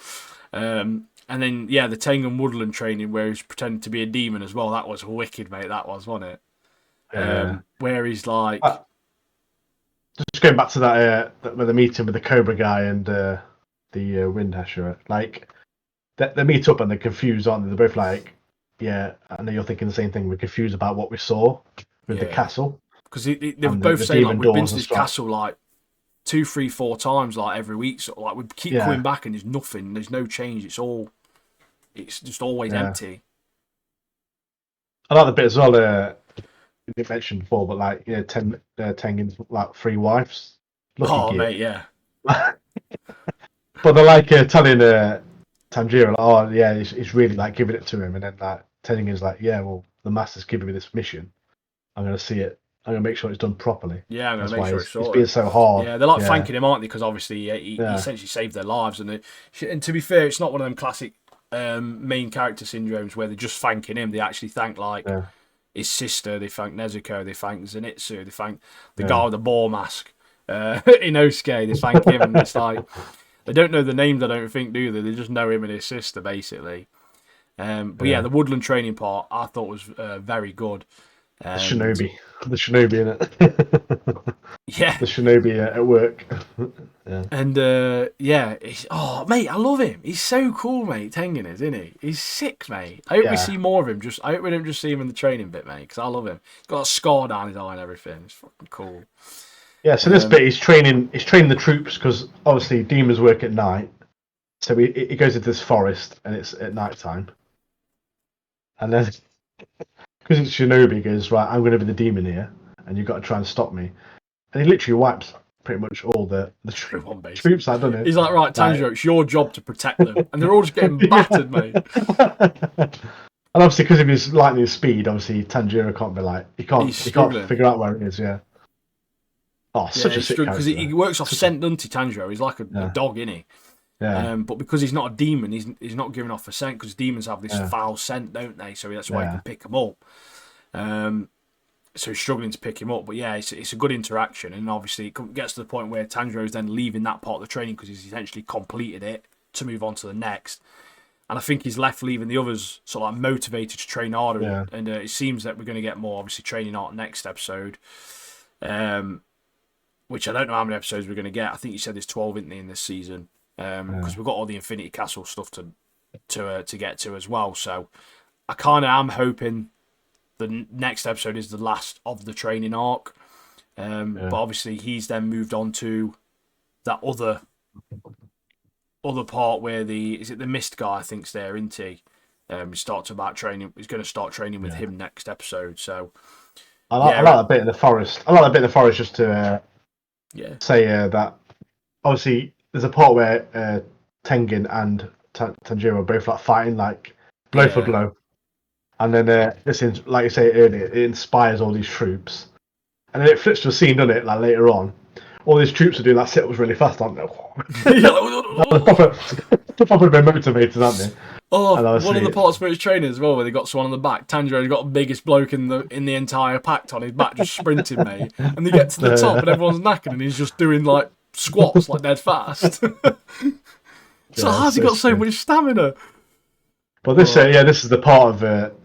And then the Tengen Woodland training where he's pretending to be a demon as well. That was wicked, mate. That was, wasn't it? Where he's like, just going back to that where the meeting with the Cobra guy and the Wind Hasher, like they meet up and they're confused, aren't they? They're both like, yeah, I know you're thinking the same thing. We're confused about what we saw with the castle. Because they were both saying like we've been to this castle like 2, 3, 4 times like every week. So like we keep going back and there's nothing. There's no change. It's just always empty. I like the bit as well. You didn't mention before, but like Tengen's like 3 wives. Lucky mate, yeah. But they're like telling Tanjiro, like, oh yeah, he's really like giving it to him, and then like Tengen's like, yeah, well the master's giving me this mission. I'm gonna see it. I'm going to make sure it's done properly. Yeah, I'm going to make sure it's sorted. He's being so hard. Yeah, they're like thanking him, aren't they? Because obviously he essentially saved their lives. And to be fair, it's not one of them classic main character syndromes where they're just thanking him. They actually thank his sister, they thank Nezuko, they thank Zenitsu, they thank the guy with the boar mask, Inosuke, they thank him. And it's like, they don't know the names, I don't think, do they? They just know him and his sister, basically. But the Woodland training part I thought was very good. The shinobi in it. Yeah, the shinobi at work. And mate, I love him. He's so cool, mate. Tengen is, isn't he? He's sick, mate. I hope we see more of him. I hope we don't just see him in the training bit, mate, because I love him. He's got a scar down his eye and everything. It's fucking cool. Yeah, so this bit he's training the troops because obviously demons work at night. So he goes into this forest and it's at night time, and then. Because it's Shinobi, he goes, right, I'm going to be the demon here, and you've got to try and stop me. And he literally wipes pretty much all the troops out, doesn't he? He's like, right, Tanjiro, it's your job to protect them. And they're all just getting battered, mate. And obviously, because of his lightning speed, obviously, Tanjiro can't be like, he can't figure out where it is, yeah. Oh, such a sick character. Because he works off scent, doesn't he, Tanjiro? He's like a dog, isn't he? Yeah. But because he's not a demon, he's not giving off a scent because demons have this foul scent, don't they? So that's why he can pick them up. So he's struggling to pick him up. But yeah, it's a good interaction. And obviously it gets to the point where Tanjiro's then leaving that part of the training because he's essentially completed it to move on to the next. And I think he's left leaving the others sort of like motivated to train harder. Yeah. And it seems that we're going to get more, obviously, training art next episode. which I don't know how many episodes we're going to get. I think you said there's 12 in this season, because we've got all the Infinity Castle stuff to get to as well. So I kind of am hoping the next episode is the last of the training arc. But obviously he's then moved on to that other part where is it the Mist guy I think's there, isn't he? He starts about training. He's going to start training with him next episode. So I like that bit in the forest. I like that bit in the forest just to say that obviously there's a part where Tengen and Tanjiro are both like fighting like blow for blow, and then this like you say earlier, it inspires all these troops, and then it flips to a scene, doesn't it? Like later on, all these troops are doing that sit-ups really fast, aren't they? Proper been motivated, aren't they? Oh, one of the parts where he's training as well, where they got someone on the back. Tanjiro's got the biggest bloke in the entire pact on his back, just sprinting, mate. And they get to the top, and everyone's knackered, and he's just doing like squats like dead fast. So how's he got so much stamina? But this is the part of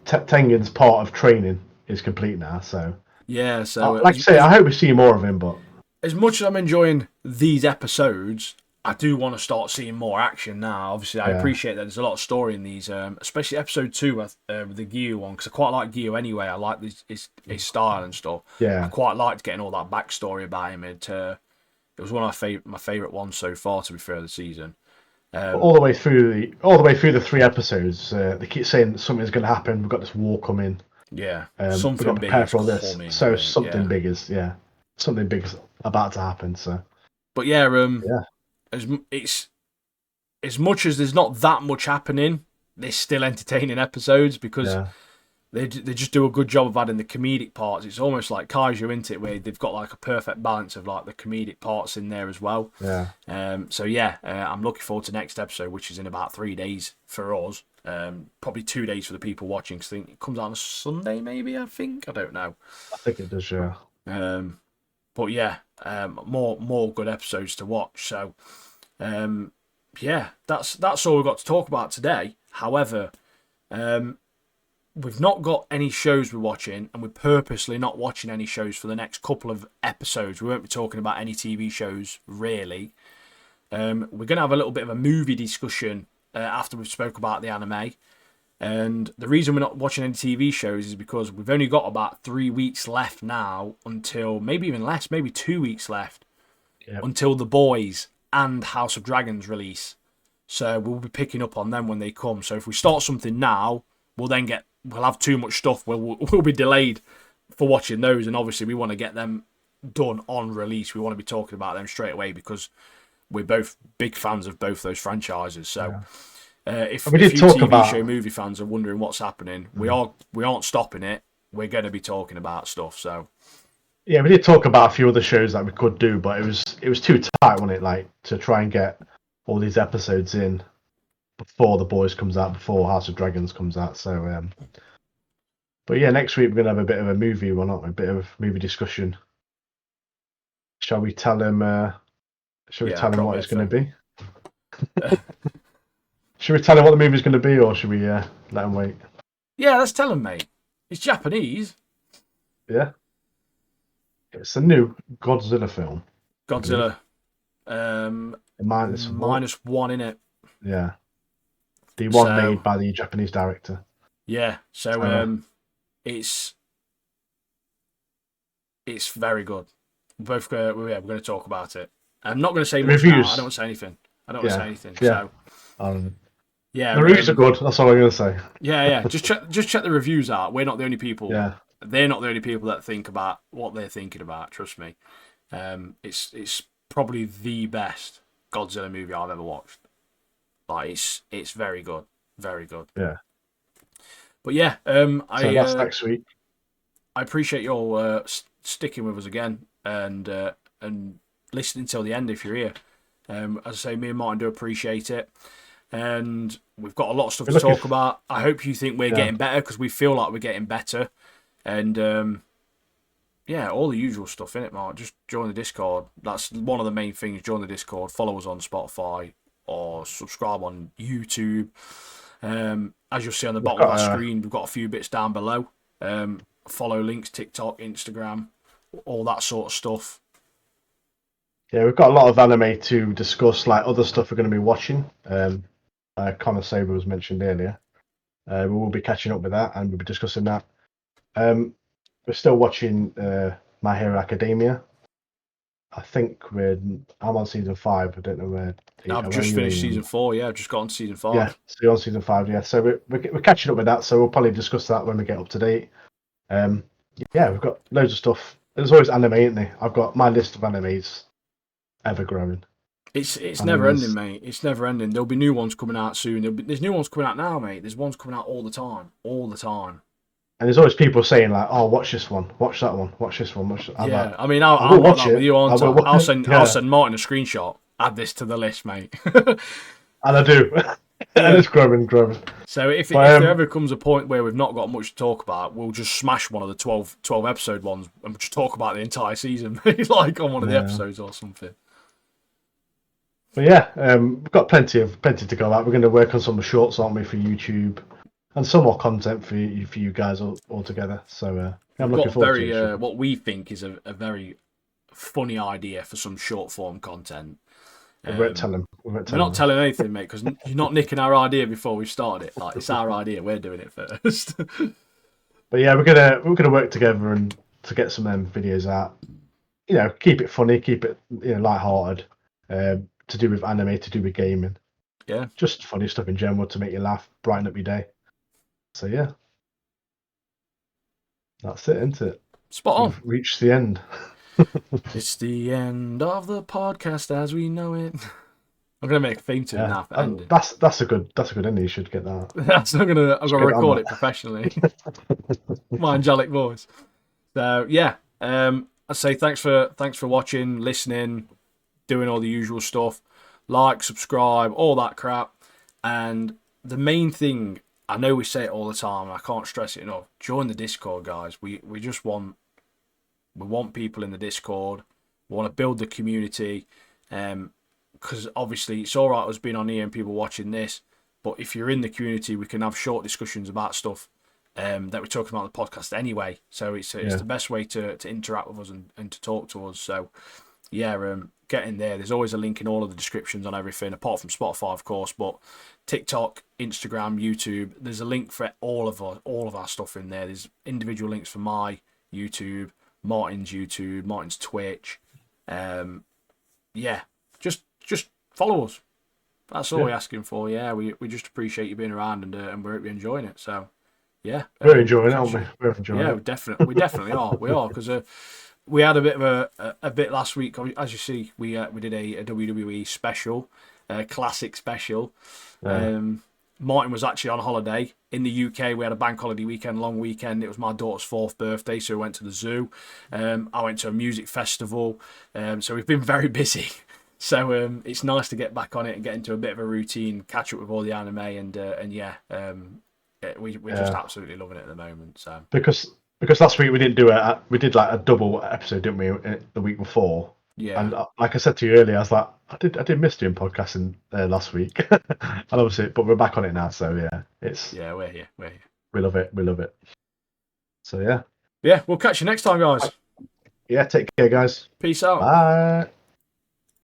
Tengen's part of training is complete now. So yeah, so like I say, I hope we see more of him. But as much as I'm enjoying these episodes, I do want to start seeing more action now. Obviously, I appreciate that there's a lot of story in these, especially episode 2 with the Gyu one, because I quite like Gyu anyway. I like his style and stuff. Yeah, I quite liked getting all that backstory about him. It was one of my favourite ones so far, to be fair, this season. All the way through the 3 episodes, they keep saying something's going to happen. We've got this war coming. Yeah, something we've got to prepare for all this. So something big is something big is about to happen. So, but as much as there's not that much happening, there's still entertaining episodes because they just do a good job of adding the comedic parts. It's almost like Kaiju, isn't it, where they've got like a perfect balance of like the comedic parts in there as well. Yeah. I'm looking forward to next episode, which is in about 3 days for us. Probably 2 days for the people watching, because I think it comes out on a Sunday, maybe. I don't know. I think it does, yeah. More good episodes to watch. So, that's all we've got to talk about today. However, we've not got any shows we're watching, and we're purposely not watching any shows for the next couple of episodes. We won't be talking about any TV shows, really. We're going to have a little bit of a movie discussion after we've spoke about the anime. And the reason we're not watching any TV shows is because we've only got about 3 weeks left now until, maybe even less, maybe 2 weeks left until The Boys and House of Dragons release. So we'll be picking up on them when they come. So if we start something now, we'll have too much stuff. We'll be delayed for watching those. And obviously we want to get them done on release. We want to be talking about them straight away because we're both big fans of both those franchises. So... if you TV show movie fans are wondering what's happening, we aren't stopping it. We're going to be talking about stuff. So yeah, we did talk about a few other shows that we could do, but it was too tight, wasn't it? Like to try and get all these episodes in before The Boys comes out, before House of Dragons comes out. So, but yeah, next week we're gonna have a bit of a movie one, aren't we? A bit of movie discussion. Shall we tell him? Shall we tell him what it's going to be? Should we tell him what the movie's going to be, or should we let him wait? Yeah, let's tell him, mate. It's Japanese. Yeah. It's a new Godzilla film. Godzilla. -1 in it. Yeah. The one made by the Japanese director. Yeah. So it's very good. We're going to talk about it. I'm not going to say much now. I don't want to say anything. Yeah. So. Yeah, the reviews are good. That's all I'm going to say. Yeah. Just check the reviews out. We're not the only people. Yeah. They're not the only people that think about what they're thinking about. Trust me. It's probably the best Godzilla movie I've ever watched. Like it's very good, very good. Yeah. But yeah, so that's next week. I appreciate your sticking with us again and listening till the end if you're here. As I say, me and Martin do appreciate it. And we've got a lot of stuff to talk about. I hope you think we're getting better, because we feel like we're getting better. And all the usual stuff in it, Mark. Just join the Discord. That's one of the main things. Join the Discord. Follow us on Spotify or subscribe on YouTube. As you'll see on the bottom of our screen, we've got a few bits down below. Follow links, TikTok, Instagram, all that sort of stuff. Yeah, we've got a lot of anime to discuss, like other stuff we're going to be watching. Connor Saber was mentioned earlier. We will be catching up with that and we'll be discussing that. We're still watching My Hero Academia. I think I'm on season 5. I don't know where. I've Where are just you, finished Ian? season 4. Yeah, I've just got on to season Yeah, 5. so you're on season 5. Yeah, so we're catching up with that. So we'll probably discuss that when we get up to date. Um, yeah, we've got loads of stuff. There's always anime, isn't there? I've got my list of animes ever growing. It's I mean, never ending, mate. It's never ending. There'll be new ones coming out soon. There's new ones coming out now, mate. There's ones coming out all the time, all the time. and there's always people saying like, "Oh, watch this one, watch that one, watch this one." I'm like, Yeah, I mean, I I'm will like watch that with it. you, I aren't will. I? I'll Yeah, send Martin a screenshot. Add this to the list, mate. and I do, and Yeah. it's growing, growing. So if But there ever comes a point where we've not got much to talk about, we'll just smash one of the 12 episode ones and just talk about the entire season, like on one of the yeah, episodes or something. but yeah, we've got plenty to go at. We're going to work on some shorts, aren't we, for YouTube, and some more content for you guys all together. So I'm We've looking got forward to it. what we think is a very funny idea for some short form content. We won't tell them. We won't We're tell not them. telling anything, mate, because you're not nicking our idea before we've started it. Like, it's our idea. We're doing it first. But yeah, we're gonna work together and to get some videos out. You know, keep it funny, keep it light-hearted. To do with anime, to do with gaming, Yeah. just funny stuff in general to make you laugh, brighten up your day. So yeah, that's it, isn't it? Spot on. We've reached the end. It's the end of the podcast as we know it. I'm gonna make a theme tune Yeah, now for ending. that's a good ending. You should get that. I'm gonna Should get it on record that. it professionally. My angelic voice. So yeah, I say thanks for watching, listening, doing all the usual stuff. Like, subscribe, all that crap. And the main thing, I know we say it all the time, and I can't stress it enough. Join the Discord, guys. We just want people in the Discord. We want to build the community. Because obviously it's all right us being on here and people watching this, but if you're in the community, we can have short discussions about stuff that we're talking about on the podcast anyway. So it's the best way to interact with us and to talk to us. So yeah, get in there. There's always a link in all of the descriptions on everything, apart from Spotify, of course, but TikTok, Instagram, YouTube. There's a link for all of our stuff in there. There's individual links for my YouTube, Martin's Twitch. Yeah, just follow us. That's all we're asking for. Yeah, we just appreciate you being around and we're enjoying it. So yeah, We're enjoying it, aren't we? We're enjoying yeah, it. we definitely are. We are because we had a bit of a bit last week. As you see, we did a WWE special, classic special. Yeah. Martin was actually on holiday in the UK. We had a bank holiday weekend, long weekend. It was my daughter's 4th birthday, so we went to the zoo. I went to a music festival. So we've been very busy. So it's nice to get back on it and get into a bit of a routine, catch up with all the anime, and yeah, we're just absolutely loving it at the moment. So Because last week we didn't we did like a double episode, didn't we? The week before. yeah, And like I said to you earlier, I was like, I did miss doing podcasting last week, and obviously, but we're back on it now. So yeah, we're here. we love it. So yeah, Yeah, we'll catch you next time, guys. yeah. Take care, guys. Peace out. Bye.